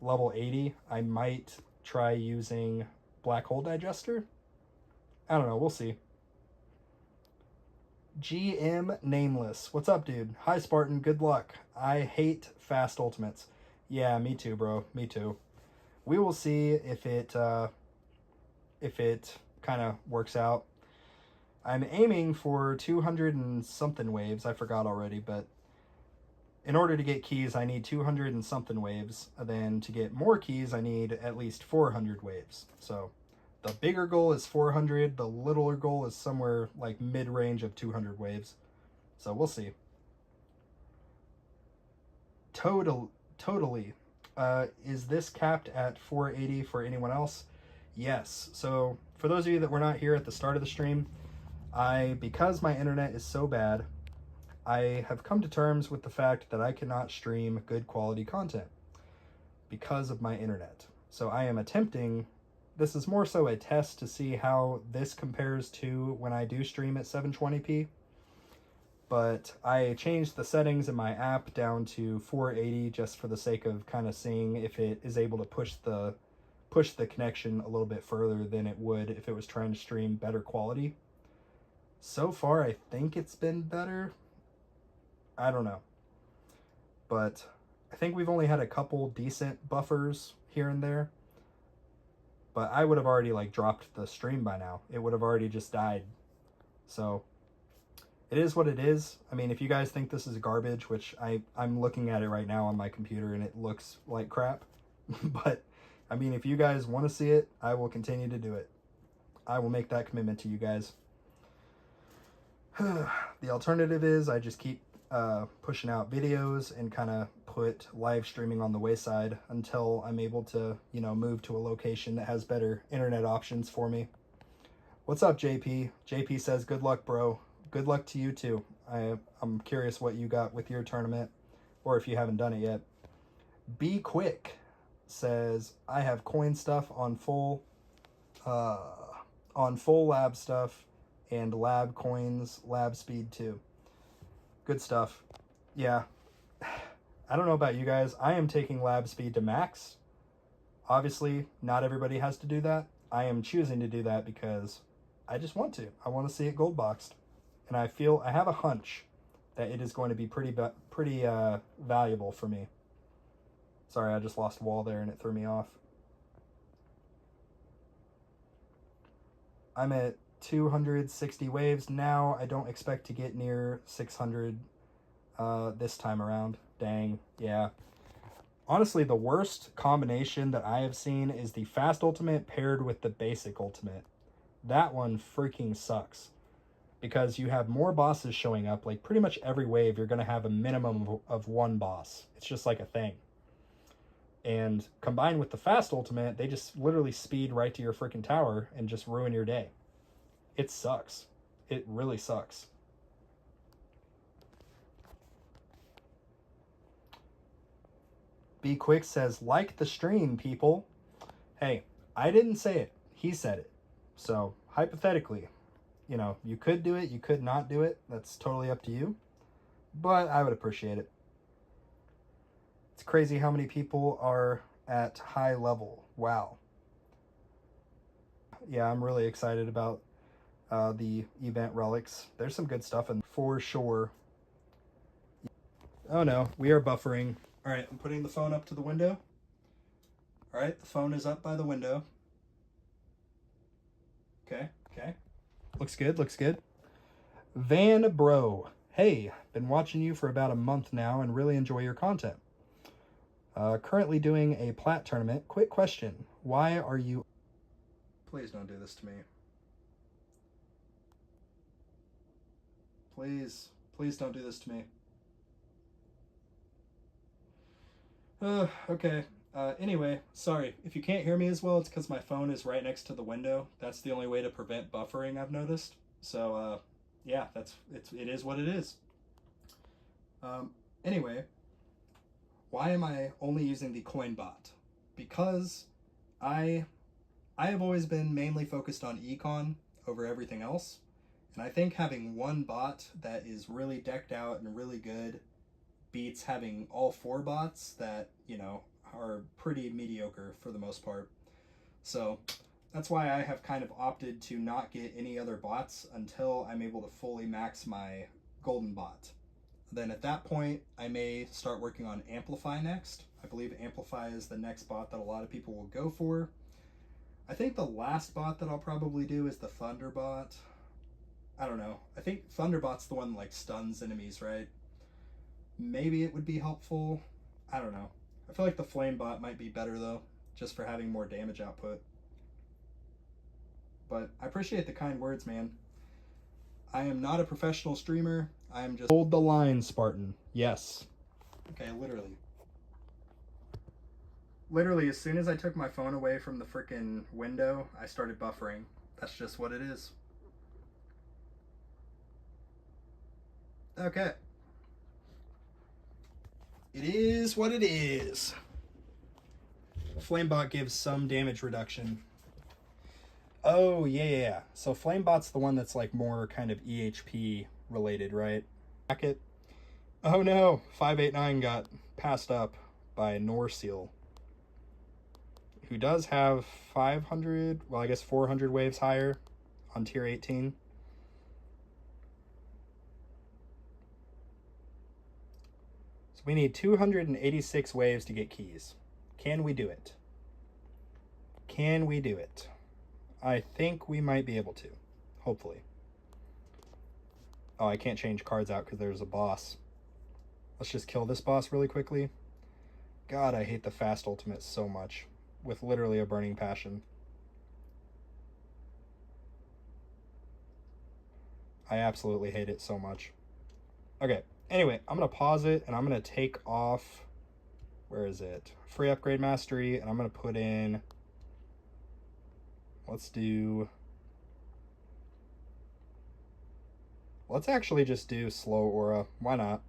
level 80, I might try using Black Hole Digester. I don't know, we'll see. GM Nameless. What's up, dude? Hi, Spartan. Good luck. I hate fast ultimates. Yeah, me too, bro. Me too. We will see if it kind of works out. I'm aiming for 200 and something waves. I forgot already, but in order to get keys, I need 200 and something waves. And then to get more keys, I need at least 400 waves. So the bigger goal is 400. The littler goal is somewhere like mid-range of 200 waves. So we'll see. Totally. Is this capped at 480 for anyone else? Yes. So for those of you that were not here at the start of the stream, because my internet is so bad, I have come to terms with the fact that I cannot stream good quality content because of my internet. So I am attempting, this is more so a test to see how this compares to when I do stream at 720p. But I changed the settings in my app down to 480 just for the sake of kind of seeing if it is able to push the connection a little bit further than it would if it was trying to stream better quality. So far, I think it's been better. I don't know. But I think we've only had a couple decent buffers here and there. But I would have already dropped the stream by now. It would have already just died. So it is what it is. I mean, if you guys think this is garbage, which I'm looking at it right now on my computer and it looks like crap. But I mean, if you guys want to see it, I will continue to do it. I will make that commitment to you guys. The alternative is I just keep pushing out videos and kind of put live streaming on the wayside until I'm able to, move to a location that has better internet options for me. What's up, JP? JP says, good luck, bro. Good luck to you too. I'm curious what you got with your tournament, or if you haven't done it yet. Be quick says, I have coin stuff on full lab stuff and lab coins, lab speed too. Good stuff. Yeah. I don't know about you guys. I am taking lab speed to max. Obviously, not everybody has to do that. I am choosing to do that because I just want to. I want to see it gold boxed. And I have a hunch that it is going to be pretty valuable for me. Sorry, I just lost a wall there and it threw me off. I'm at 260 waves now. I don't expect to get near 600 this time around. Dang, yeah. Honestly, the worst combination that I have seen is the fast ultimate paired with the basic ultimate. That one freaking sucks. because you have more bosses showing up. Like pretty much every wave, you're going to have a minimum of one boss. It's just like a thing. And combined with the fast ultimate, they just literally speed right to your freaking tower and just ruin your day. It sucks. It really sucks. Be Quick says, like the stream, people. Hey, I didn't say it. He said it. So, hypothetically, you know, you could do it, you could not do it. That's totally up to you. But I would appreciate it. It's crazy how many people are at high level. Wow. Yeah, I'm really excited about the event relics. There's some good stuff in for sure. Oh no, we are buffering. All right, I'm putting the phone up to the window. All right, the phone is up by the window. Okay, okay. Looks good, looks good. Van Bro. Hey, been watching you for about a month now and really enjoy your content. Currently doing a plat tournament. Quick question. Why are you... Please don't do this to me. Please, please don't do this to me. Okay. Anyway, sorry. If you can't hear me as well, it's because my phone is right next to the window. That's the only way to prevent buffering, I've noticed. So, yeah, it is what it is. Anyway, why am I only using the coin bot? Because I have always been mainly focused on econ over everything else. And I think having one bot that is really decked out and really good beats having all 4 bots that, you know, are pretty mediocre for the most part. So that's why I have kind of opted to not get any other bots until I'm able to fully max my golden bot. Then at that point, I may start working on Amplify next. I believe Amplify is the next bot that a lot of people will go for. I think the last bot that I'll probably do is the Thunder bot. I don't know. I think Thunderbot's the one that like stuns enemies, right? Maybe it would be helpful. I don't know. I feel like the Flame bot might be better though, just for having more damage output. But I appreciate the kind words, man. I am not a professional streamer. I am just... Hold the line, Spartan. Yes. Okay, literally. Literally, as soon as I took my phone away from the frickin' window, I started buffering. That's just what it is. Okay. It is what it is. Flamebot gives some damage reduction. Oh, yeah. So Flamebot's the one that's like more kind of EHP related, right? Packet. Oh no, 589 got passed up by Norseal, who does have 500, well I guess 400 waves higher on tier 18. So we need 286 waves to get keys. Can we do it? Can we do it? I think we might be able to, hopefully. Oh, I can't change cards out because there's a boss. Let's just kill this boss really quickly. God, I hate the fast ultimate so much, with literally a burning passion. I absolutely hate it so much. Okay, anyway, I'm going to pause it, and I'm going to take off, where is it? Free upgrade mastery, and I'm going to put in, let's actually just do slow aura. Why not?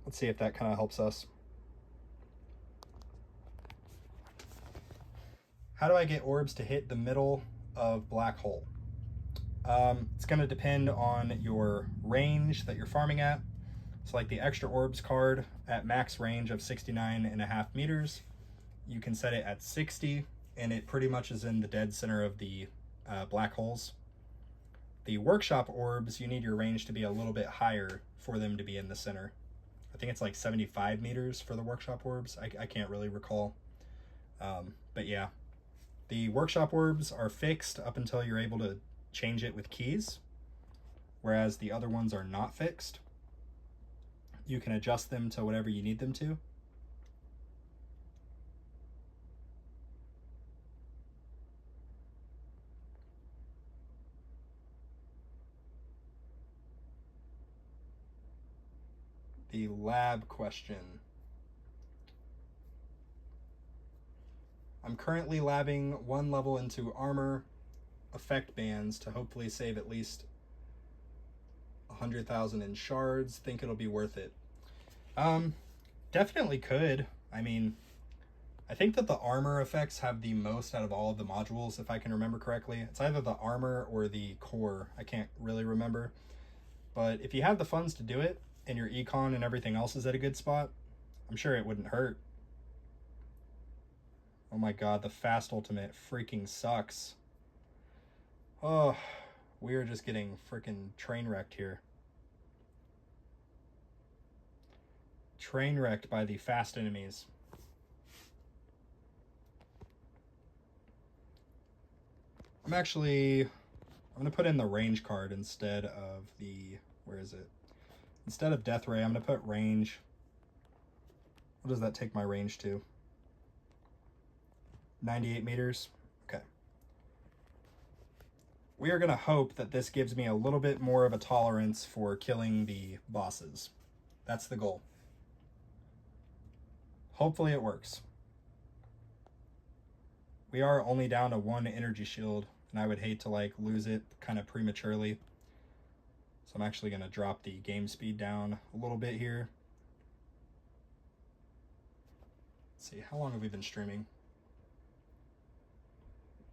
Let's see if that kind of helps us. How do I get orbs to hit the middle of black hole? It's going to depend on your range that you're farming at. So like the extra orbs card at max range of 69.5 meters, you can set it at 60, and it pretty much is in the dead center of the black holes. The workshop orbs, you need your range to be a little bit higher for them to be in the center. I think it's like 75 meters for the workshop orbs. I can't really recall. But yeah, the workshop orbs are fixed up until you're able to change it with keys, whereas the other ones are not fixed. You can adjust them to whatever you need them to. the lab question. I'm currently labbing one level into armor effect bands to hopefully save at least 100,000 in shards. Think it'll be worth it. Definitely could. I mean, I think that the armor effects have the most out of all of the modules, if I can remember correctly. It's either the armor or the core. I can't really remember. But if you have the funds to do it, and your econ and everything else is at a good spot, I'm sure it wouldn't hurt. Oh my god, the fast ultimate freaking sucks. Oh, we are just getting freaking train wrecked here. Train wrecked by the fast enemies. I'm going to put in the range card instead of the, where is it? Instead of Death Ray, I'm going to put range. What does that take my range to? 98 meters? Okay. We are going to hope that this gives me a little bit more of a tolerance for killing the bosses. That's the goal. Hopefully it works. We are only down to 1 energy shield, and I would hate to like lose it kind of prematurely. So I'm actually going to drop the game speed down a little bit here. Let's see, how long have we been streaming?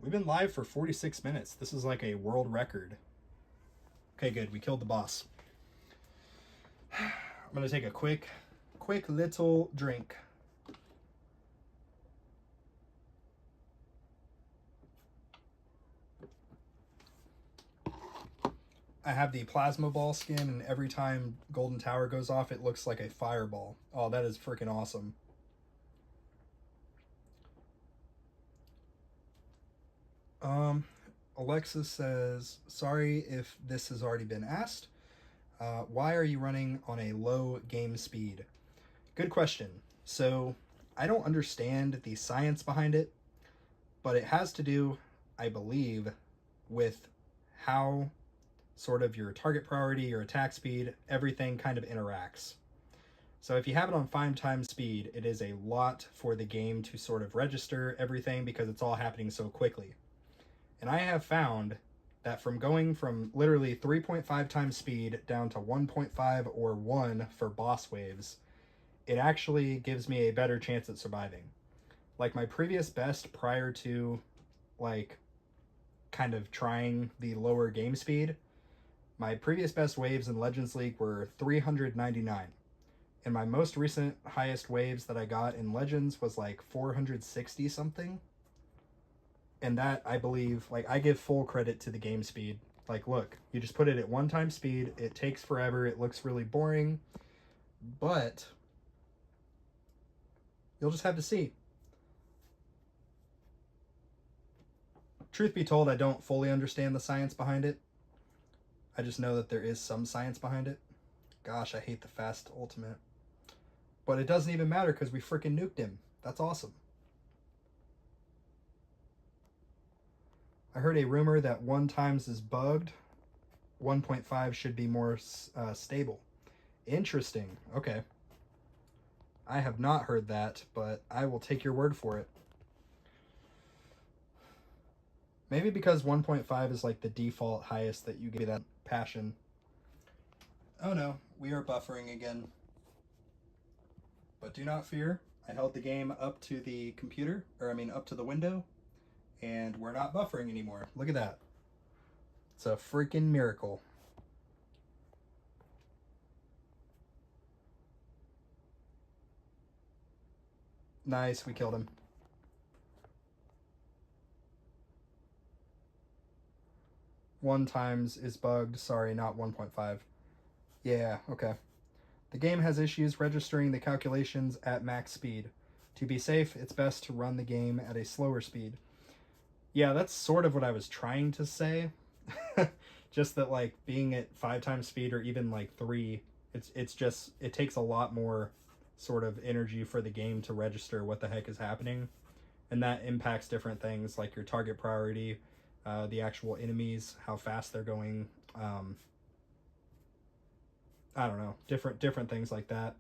We've been live for 46 minutes. This is like a world record. Okay, good. We killed the boss. I'm going to take a quick little drink. I have the plasma ball skin, and every time Golden Tower goes off, it looks like a fireball. Oh, that is freaking awesome. Alexis says, sorry if this has already been asked. Why are you running on a low game speed? Good question. So, I don't understand the science behind it, but it has to do, I believe, with how sort of your target priority, your attack speed, everything kind of interacts. So if you have it on 5 times speed, it is a lot for the game to sort of register everything because it's all happening so quickly. And I have found that from going from literally 3.5 times speed down to 1.5 or 1 for boss waves, it actually gives me a better chance at surviving. Like my previous best prior to like kind of trying the lower game speed, my previous best waves in Legends League were 399. And my most recent highest waves that I got in Legends was like 460 something. And that, I believe, like, I give full credit to the game speed. Like, look, you just put it at 1 time speed, it takes forever, it looks really boring, but you'll just have to see. Truth be told, I don't fully understand the science behind it. I just know that there is some science behind it. Gosh, I hate the fast ultimate. But it doesn't even matter because we freaking nuked him. That's awesome. I heard a rumor that 1 times is bugged. 1.5 should be more stable. Interesting. Okay. I have not heard that, but I will take your word for it. Maybe because 1.5 is like the default highest that you get that passion. Oh no, we are buffering again. But do not fear. I held the game up to the computer, up to the window, and we're not buffering anymore. Look at that. It's a freaking miracle. Nice, we killed him. One times is bugged. Sorry, not 1.5. Yeah, okay. The game has issues registering the calculations at max speed. To be safe, it's best to run the game at a slower speed. Yeah, that's sort of what I was trying to say. Just that, like, being at 5 times speed or even, like, 3, it's just, it takes a lot more sort of energy for the game to register what the heck is happening. And that impacts different things, like your target priority, the actual enemies, how fast they're going. I don't know, different things like that.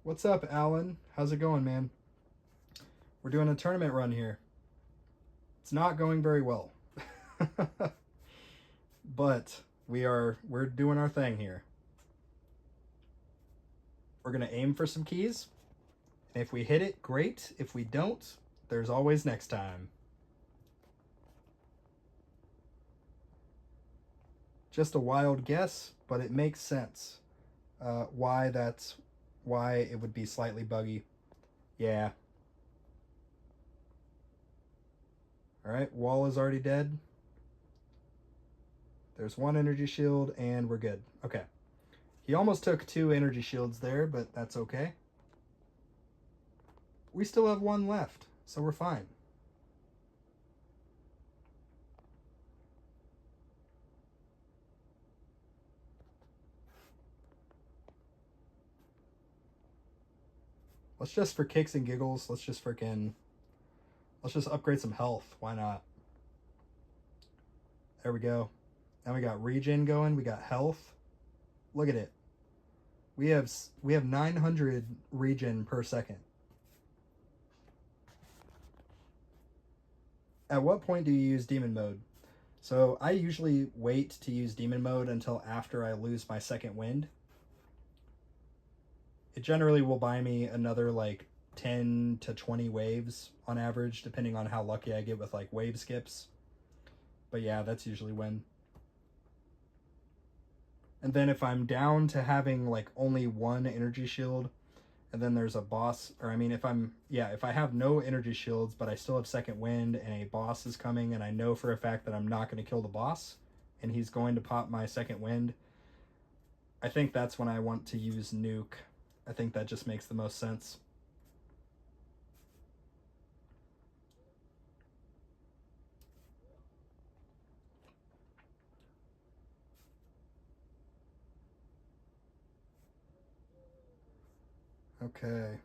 What's up, Alan? How's it going, man? We're doing a tournament run here. It's not going very well. But we're doing our thing here. We're going to aim for some keys. And if we hit it, great. If we don't, there's always next time. Just a wild guess, but it makes sense. Why it would be slightly buggy. Yeah. Alright, wall is already dead. There's one energy shield, and we're good. Okay. He almost took 2 energy shields there, but that's okay. We still have 1 left, so we're fine. Let's just, for kicks and giggles, let's just upgrade some health. Why not? There we go. Now we got regen going. We got health. Look at it. We have 900 regen per second. At what point do you use demon mode? So I usually wait to use demon mode until after I lose my second wind. It generally will buy me another like 10 to 20 waves on average, depending on how lucky I get with like wave skips. But yeah, that's usually when. And then if I'm down to having like only 1 energy shield, and then there's a boss, or I mean, if I have no energy shields, but I still have second wind and a boss is coming, and I know for a fact that I'm not going to kill the boss, and he's going to pop my second wind, I think that's when I want to use nuke. I think that just makes the most sense. Okay.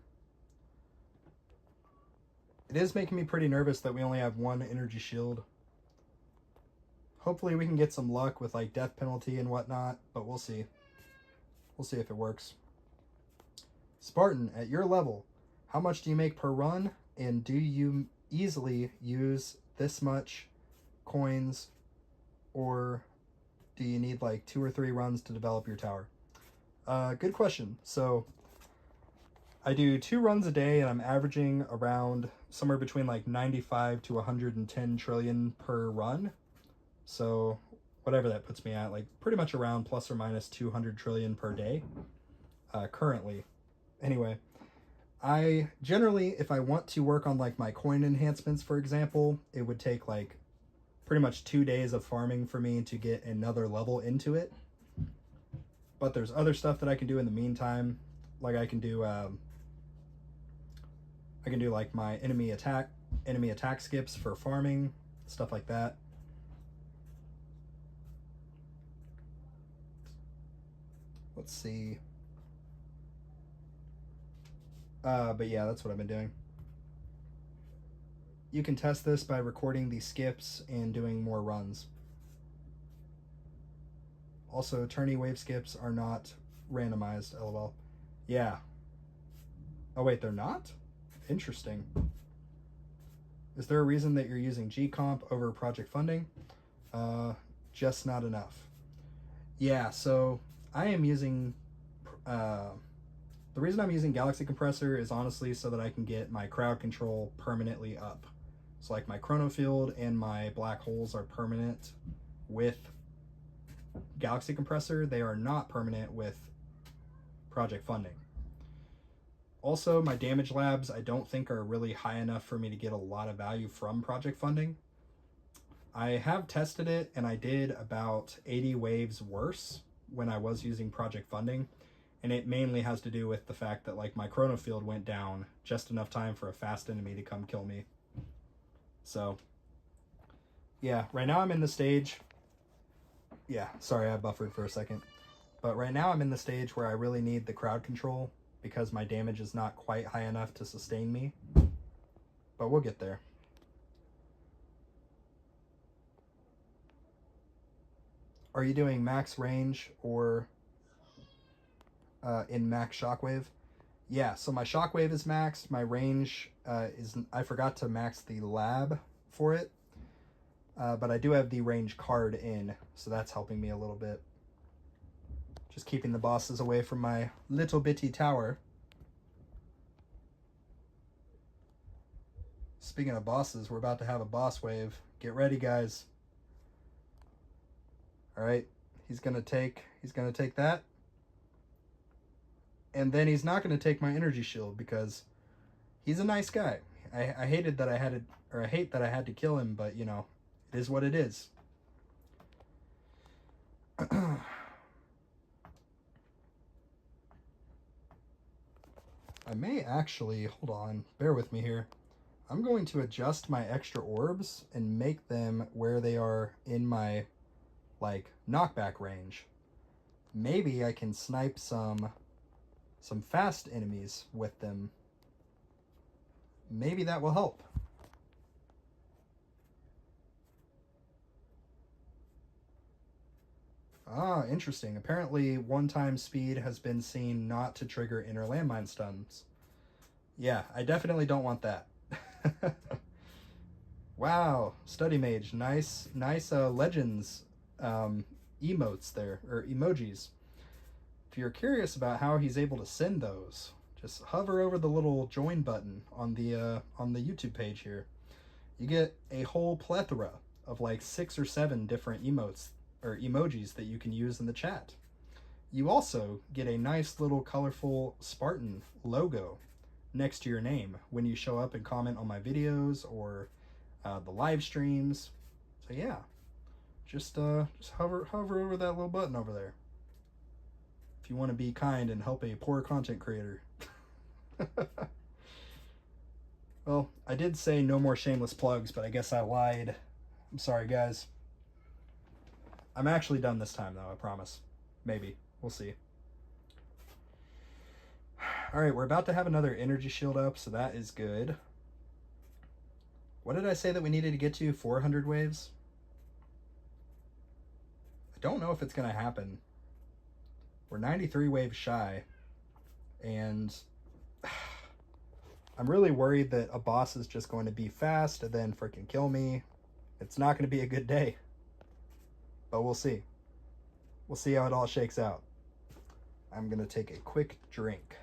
It is making me pretty nervous that we only have 1 energy shield. Hopefully we can get some luck with like death penalty and whatnot, but we'll see. We'll see if it works. Spartan, at your level, how much do you make per run? And do you easily use this much coins, or do you need like 2 or 3 runs to develop your tower? Good question. So I do 2 runs a day, and I'm averaging around somewhere between like 95 to 110 trillion per run. So whatever that puts me at, like pretty much around plus or minus 200 trillion per day currently. Anyway, I generally, if I want to work on like my coin enhancements, for example, it would take like pretty much 2 days of farming for me to get another level into it. But there's other stuff that I can do in the meantime. Like I can do like my enemy attack skips for farming, stuff like that. Let's see. But yeah, that's what I've been doing. You can test this by recording the skips and doing more runs. Also, tourney wave skips are not randomized, lol. Yeah. Oh wait, they're not? Interesting. Is there a reason that you're using G-Comp over project funding? Just not enough. Yeah, so I am using... the reason I'm using Galaxy Compressor is honestly so that I can get my crowd control permanently up. So like my chrono field and my black holes are permanent with Galaxy Compressor. They are not permanent with project funding. Also, my damage labs I don't think are really high enough for me to get a lot of value from project funding. I have tested it, and I did about 80 waves worse when I was using project funding. And it mainly has to do with the fact that like my chrono field went down just enough time for a fast enemy to come kill me. So yeah, right now I'm in the stage. Yeah, sorry, I buffered for a second. But right now I'm in the stage where I really need the crowd control because my damage is not quite high enough to sustain me. But we'll get there. Are you doing max range or in max shockwave? Yeah, so my shockwave is maxed. My range is... I forgot to max the lab for it. But I do have the range card in, so that's helping me a little bit. Just keeping the bosses away from my little bitty tower. Speaking of bosses, we're about to have a boss wave. Get ready, guys. All right, he's gonna take that, and then he's not gonna take my energy shield because he's a nice guy. I hated that I had to, or I hate that I had to kill him, but you know, it is what it is. I may actually, hold on, bear with me here. I'm going to adjust my extra orbs and make them where they are in my, like, knockback range. Maybe I can snipe some fast enemies with them. Maybe that will help. Ah, interesting. Apparently, one-time speed has been seen not to trigger inner landmine stuns. Yeah, I definitely don't want that. Wow, Study Mage, nice Legends emotes there, or emojis. If you're curious about how he's able to send those, just hover over the little join button on the YouTube page here. You get a whole plethora of like 6 or 7 different emotes or emojis that you can use in the chat. You also get a nice little colorful Spartan logo next to your name when you show up and comment on my videos or the live streams. So yeah, just hover over that little button over there if you want to be kind and help a poor content creator. Well, I did say no more shameless plugs, but I guess I lied. I'm sorry, guys. I'm actually done this time, though, I promise. Maybe. We'll see. Alright, we're about to have another energy shield up, so that is good. What did I say that we needed to get to? 400 waves? I don't know if it's going to happen. We're 93 waves shy, and I'm really worried that a boss is just going to be fast and then freaking kill me. It's not going to be a good day. But we'll see. We'll see how it all shakes out. I'm going to take a quick drink.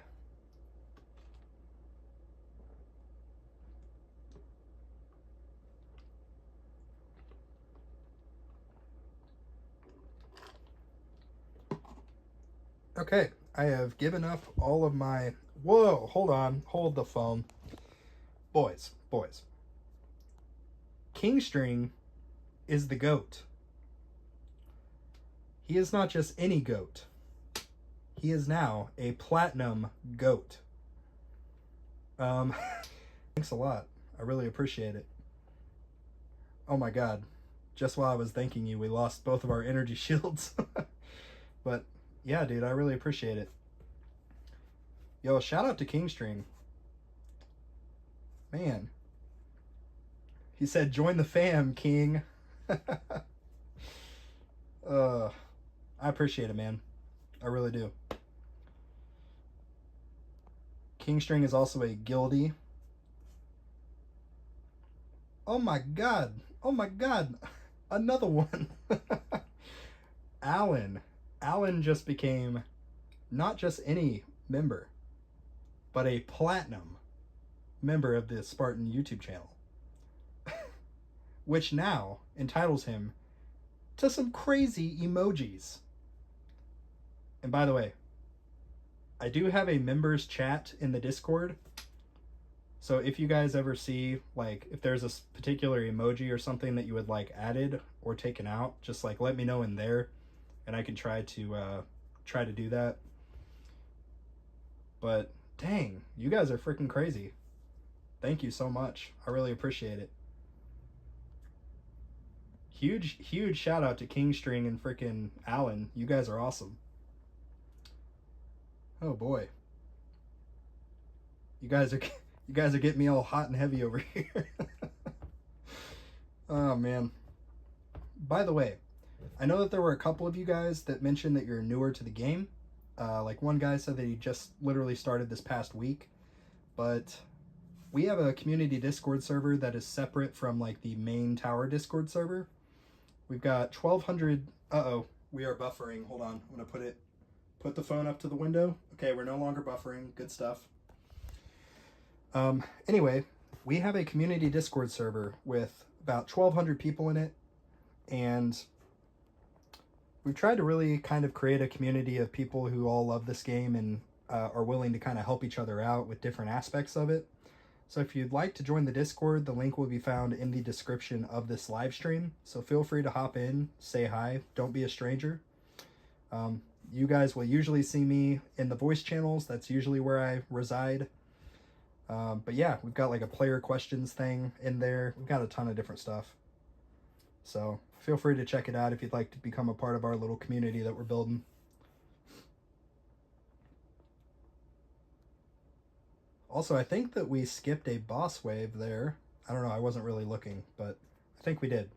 Okay, I have given up all of my... Whoa, hold on. Hold the phone. Boys. Kingstring is the GOAT. He is not just any GOAT. He is now a platinum GOAT. Thanks a lot. I really appreciate it. Oh my god. Just while I was thanking you, we lost both of our energy shields. But yeah, dude, I really appreciate it. Yo, shout out to Kingstring. Man. He said, join the fam, King. I appreciate it, man. I really do. Kingstring is also a guildie. Oh my god. Oh my god. Another one. Alan. Alan just became not just any member, but a platinum member of the Spartan YouTube channel. Which now entitles him to some crazy emojis. And by the way, I do have a members chat in the Discord. So if you guys ever see, like, if there's a particular emoji or something that you would like added or taken out, just like let me know in there, and I can try to do that. But dang, you guys are freaking crazy. Thank you so much. I really appreciate it. Huge shout out to Kingstring and freaking Alan. You guys are awesome. Oh boy. You guys are getting me all hot and heavy over here. Oh man. By the way, I know that there were a couple of you guys that mentioned that you're newer to the game. Like one guy said that he just literally started this past week, but we have a community Discord server that is separate from like the main tower Discord server. We've got 1,200. Uh-oh, we are buffering. Hold on, I'm gonna put the phone up to the window. Okay, we're no longer buffering. Good stuff. Anyway, we have a community Discord server with about 1,200 people in it, and we've tried to really kind of create a community of people who all love this game and are willing to kind of help each other out with different aspects of it. So if you'd like to join the Discord, the link will be found in the description of this live stream. So feel free to hop in, say hi, don't be a stranger. You guys will usually see me in the voice channels. That's usually where I reside. But yeah, we've got like a player questions thing in there. We've got a ton of different stuff. So feel free to check it out if you'd like to become a part of our little community that we're building. Also, I think that we skipped a boss wave there. I don't know, I wasn't really looking, but I think we did.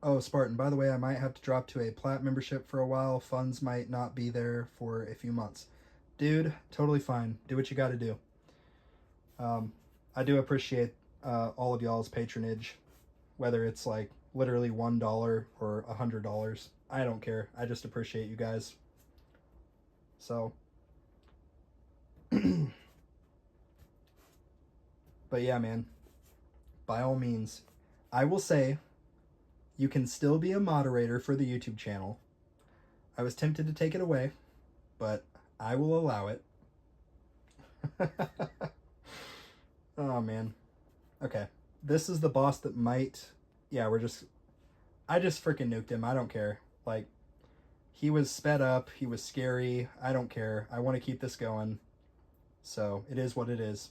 Oh, Spartan, by the way, I might have to drop to a plat membership for a while. Funds might not be there for a few months. Dude, totally fine. Do what you gotta do. I do appreciate all of y'all's patronage, whether it's like literally $1 or $100. I don't care. I just appreciate you guys. So, but yeah, man, by all means, I will say you can still be a moderator for the YouTube channel. I was tempted to take it away, but I will allow it. Oh, man. Okay. This is the boss that might... Yeah, I just freaking nuked him. I don't care. Like, he was sped up. He was scary. I don't care. I want to keep this going. So, it is what it is.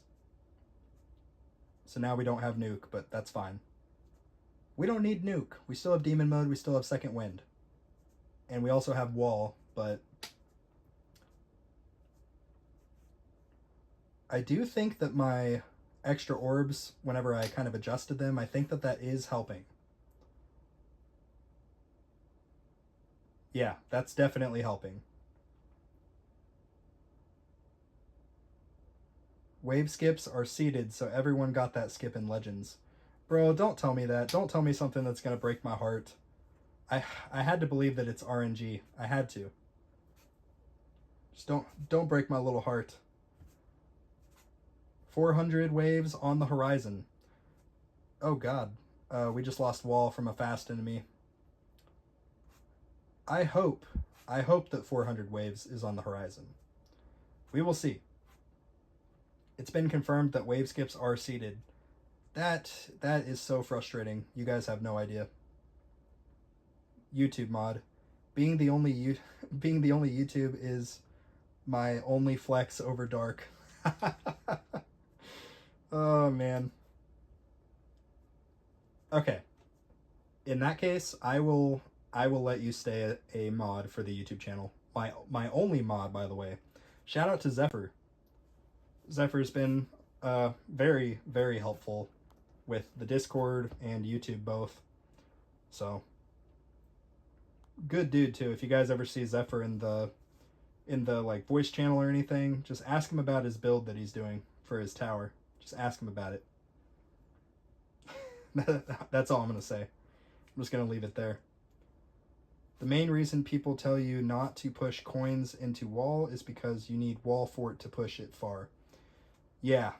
So now we don't have nuke, but that's fine. We don't need nuke. We still have demon mode. We still have second wind. And we also have wall, but... I do think that my extra orbs, whenever I kind of adjusted them, I think that that is helping. Yeah, that's definitely helping. Wave skips are seeded, so everyone got that skip in Legends. Bro, don't tell me that. Don't tell me something that's going to break my heart. I had to believe that it's RNG. I had to. Just don't break my little heart. 400 waves on the horizon. Oh god. We just lost wall from a fast enemy. I hope that 400 waves is on the horizon. We will see. It's been confirmed that wave skips are seeded. That is so frustrating. You guys have no idea. YouTube mod. Being the only YouTube is my only flex over dark. Oh man. Okay. In that case, I will let you stay a mod for the YouTube channel. My only mod, by the way. Shout out to Zephyr. Zephyr's been very, very helpful with the Discord and YouTube both. So good dude too. If you guys ever see Zephyr in the like voice channel or anything, just ask him about his build that he's doing for his tower. Just ask him about it. That's all I'm gonna say. I'm just gonna leave it there. The main reason people tell you not to push coins into wall is because you need wall fort to push it far. Yeah.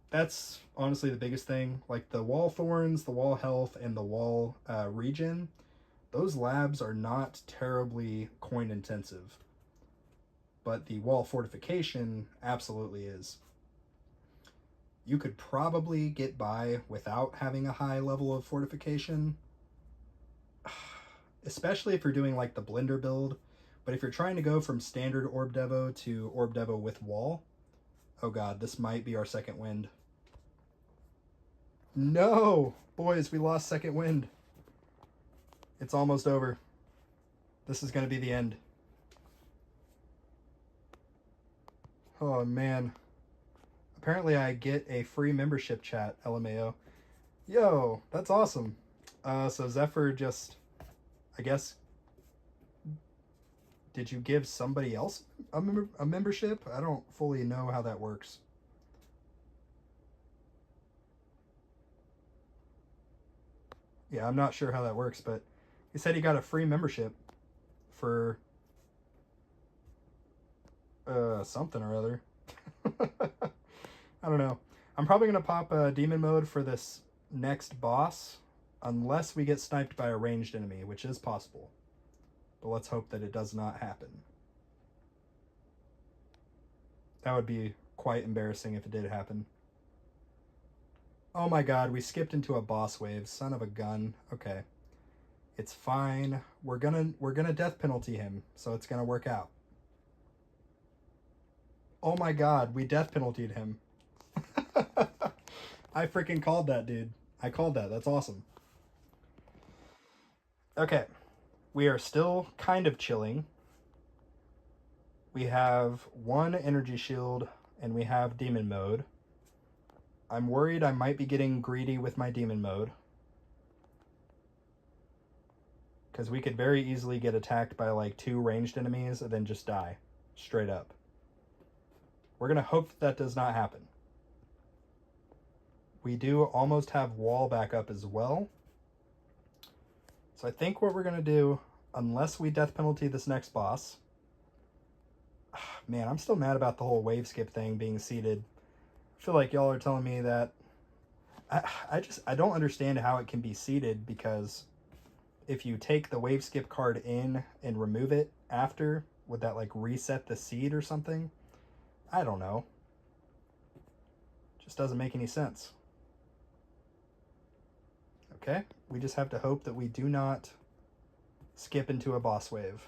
That's honestly the biggest thing. Like the wall thorns, the wall health, and the wall regen, those labs are not terribly coin intensive. But the wall fortification absolutely is. You could probably get by without having a high level of fortification. Especially if you're doing like the blender build. But if you're trying to go from standard Orb Devo to Orb Devo with wall, oh god, this might be our second wind. No! Boys, we lost second wind. It's almost over. This is going to be the end. Oh man. Apparently I get a free membership chat, LMAO. Yo, that's awesome. So Zephyr just, I guess, did you give somebody else a membership? I don't fully know how that works. Yeah, I'm not sure how that works, but he said he got a free membership for something or other. I don't know. I'm probably gonna pop demon mode for this next boss, unless we get sniped by a ranged enemy, which is possible. But let's hope that it does not happen. That would be quite embarrassing if it did happen. Oh my god, we skipped into a boss wave. Son of a gun. Okay. It's fine. We're gonna death penalty him, so it's gonna work out. Oh my god, we death penaltied him. I freaking called that, dude. I called that. That's awesome. Okay. We are still kind of chilling. We have one energy shield and we have demon mode. I'm worried I might be getting greedy with my demon mode, because we could very easily get attacked by like 2 ranged enemies and then just die straight up. We're gonna hope that does not happen. We do almost have wall back up as well. So I think what we're gonna do, unless we death penalty this next boss, man, I'm still mad about the whole wave skip thing being seeded. I feel like y'all are telling me that I don't understand how it can be seeded, because if you take the wave skip card in and remove it after, would that like reset the seed or something? I don't know. Just doesn't make any sense. Okay, we just have to hope that we do not skip into a boss wave.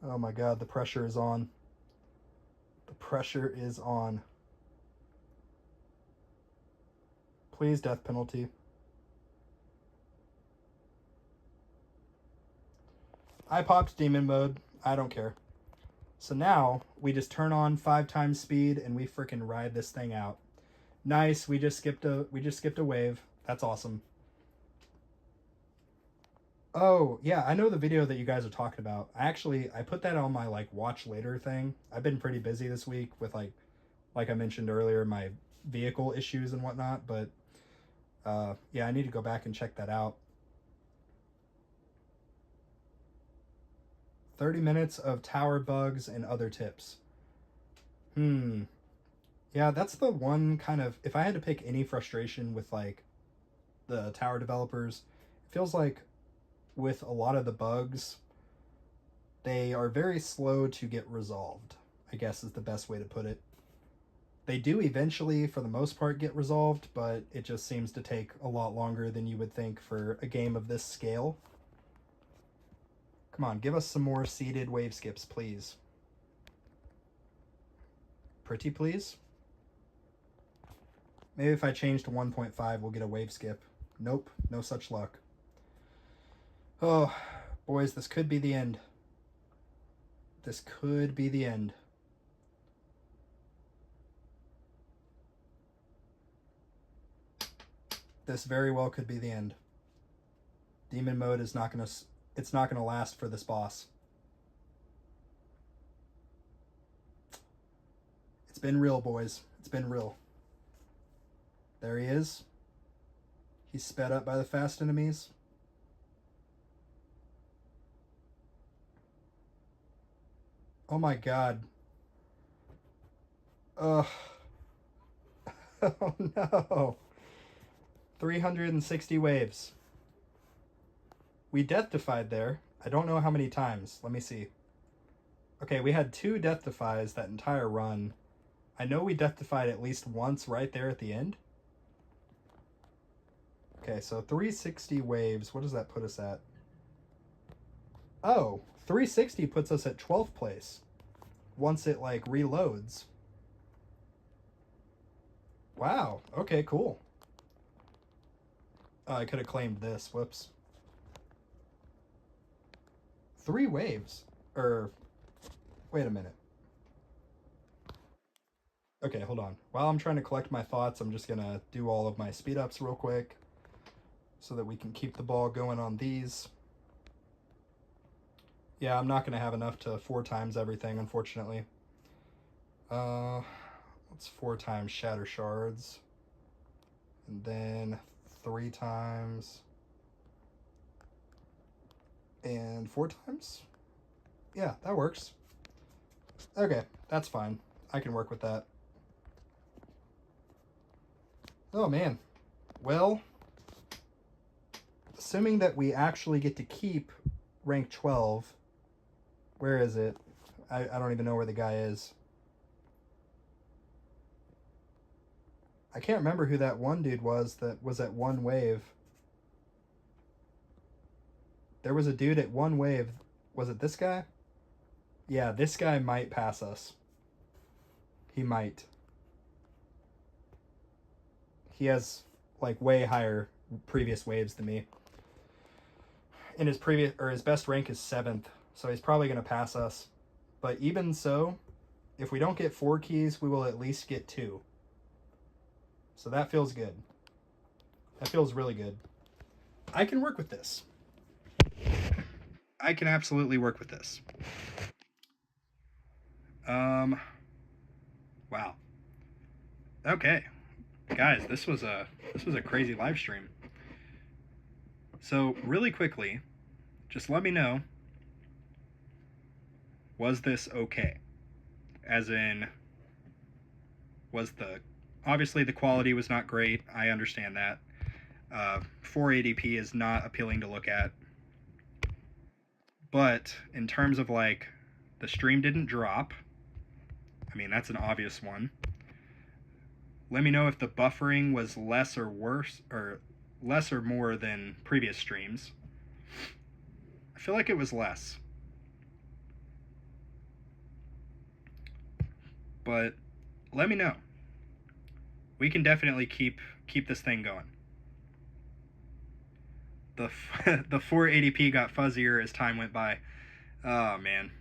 Oh my god, the pressure is on. The pressure is on. Please, death penalty. I popped demon mode. I don't care. So now we just turn on 5 times speed and we freaking ride this thing out. Nice. We just skipped a wave. That's awesome. Oh, yeah, I know the video that you guys are talking about. I put that on my like watch later thing. I've been pretty busy this week with like I mentioned earlier, my vehicle issues and whatnot, but yeah, I need to go back and check that out. 30 minutes of tower bugs and other tips. Yeah, that's the one kind of, if I had to pick any frustration with like the tower developers, it feels like with a lot of the bugs, they are very slow to get resolved, I guess is the best way to put it. They do eventually, for the most part, get resolved, but it just seems to take a lot longer than you would think for a game of this scale. Come on, give us some more seeded wave skips, please. Pretty please? Maybe if I change to 1.5, we'll get a wave skip. Nope, no such luck. Oh, boys, this could be the end. This could be the end. This very well could be the end. Demon mode is not gonna, it's not gonna last for this boss. It's been real, boys. It's been real. There he is. He's sped up by the fast enemies. Oh my god. Ugh. Oh no. 360 waves. We death defied there. I don't know how many times. Let me see. Okay, we had 2 death defies that entire run. I know we death defied at least once right there at the end. Okay, so 360 waves. What does that put us at? Oh, 360 puts us at 12th place once it like reloads. Wow. Okay, cool. Oh, I could have claimed this. Whoops. 3 waves. Wait a minute. Okay, hold on. While I'm trying to collect my thoughts, I'm just gonna do all of my speed ups real quick so that we can keep the ball going on these. Yeah, I'm not gonna have enough to 4 times everything, unfortunately. What's 4 times shatter shards? And then 3 times. And 4 times? Yeah, that works. Okay, that's fine. I can work with that. Oh man. Well, assuming that we actually get to keep rank 12, where is it? I don't even know where the guy is. I can't remember who that one dude was that was at 1 wave. There was a dude at 1 wave. Was it this guy? Yeah, this guy might pass us. He might. He has like way higher previous waves than me. And his best rank is 7th, so he's probably going to pass us. But even so, if we don't get 4 keys, we will at least get 2. So that feels good. That feels really good. I can work with this. I can absolutely work with this. Wow. Okay. Guys, this was a crazy live stream. So, really quickly, just let me know, was this okay? As in, obviously the quality was not great, I understand that. 480p is not appealing to look at. But in terms of like, the stream didn't drop. I mean, that's an obvious one. Let me know if the buffering was less or more than previous streams. I feel like it was less. But let me know. We can definitely keep this thing going. The 480p got fuzzier as time went by. Oh man.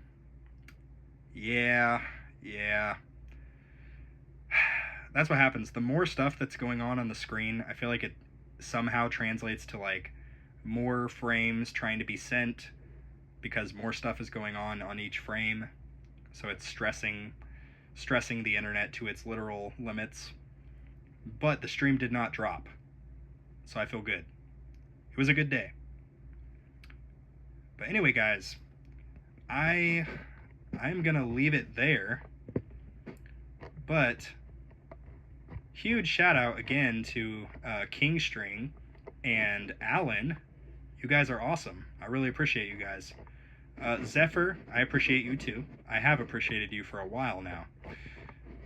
Yeah. That's what happens. The more stuff that's going on the screen, I feel like it somehow translates to like more frames trying to be sent because more stuff is going on each frame. So it's stressing the internet to its literal limits. But the stream did not drop. So I feel good. It was a good day. But anyway, guys, I'm going to leave it there. But huge shout out again to Kingstring and Alan. You guys are awesome. I really appreciate you guys. Zephyr, I appreciate you too. I have appreciated you for a while now.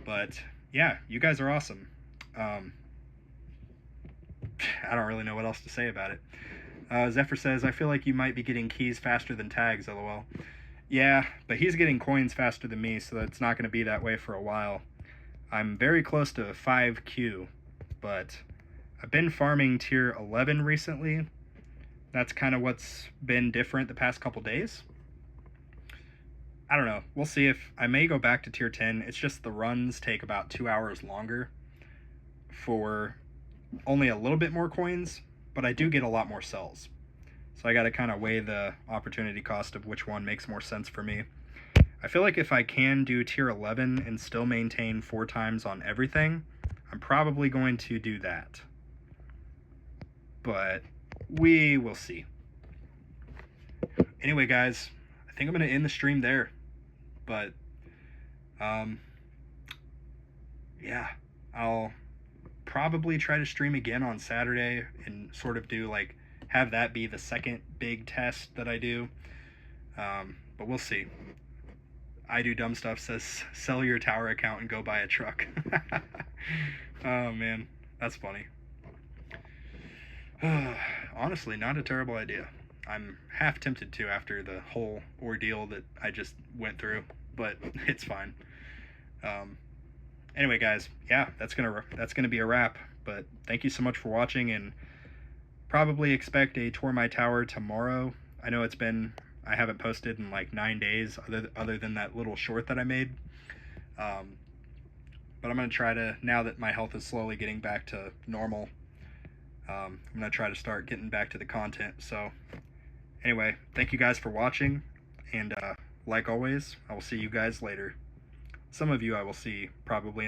But yeah, you guys are awesome. I don't really know what else to say about it. Zephyr says, I feel like you might be getting keys faster than tags, lol. Yeah, but he's getting coins faster than me, so it's not going to be that way for a while. I'm very close to 5Q, but I've been farming tier 11 recently. That's kind of what's been different the past couple days. I don't know. We'll see if I may go back to tier 10. It's just the runs take about 2 hours longer for only a little bit more coins, but I do get a lot more cells. So I got to kind of weigh the opportunity cost of which one makes more sense for me. I feel like if I can do tier 11 and still maintain 4 times on everything, I'm probably going to do that. But we will see. Anyway, guys, I think I'm going to end the stream there. But, yeah, I'll probably try to stream again on Saturday and sort of do like, have that be the second big test that I do. But we'll see. I Do Dumb Stuff says, sell your tower account and go buy a truck. Oh, man. That's funny. Honestly, not a terrible idea. I'm half tempted to after the whole ordeal that I just went through, but it's fine. Anyway, guys, yeah, that's gonna be a wrap. But thank you so much for watching, and probably expect a Tour My Tower tomorrow. I know I haven't posted in like 9 days, other than that little short that I made. But I'm going to try to, now that my health is slowly getting back to normal, I'm going to try to start getting back to the content. So anyway, thank you guys for watching, and like always, I will see you guys later. Some of you I will see probably in the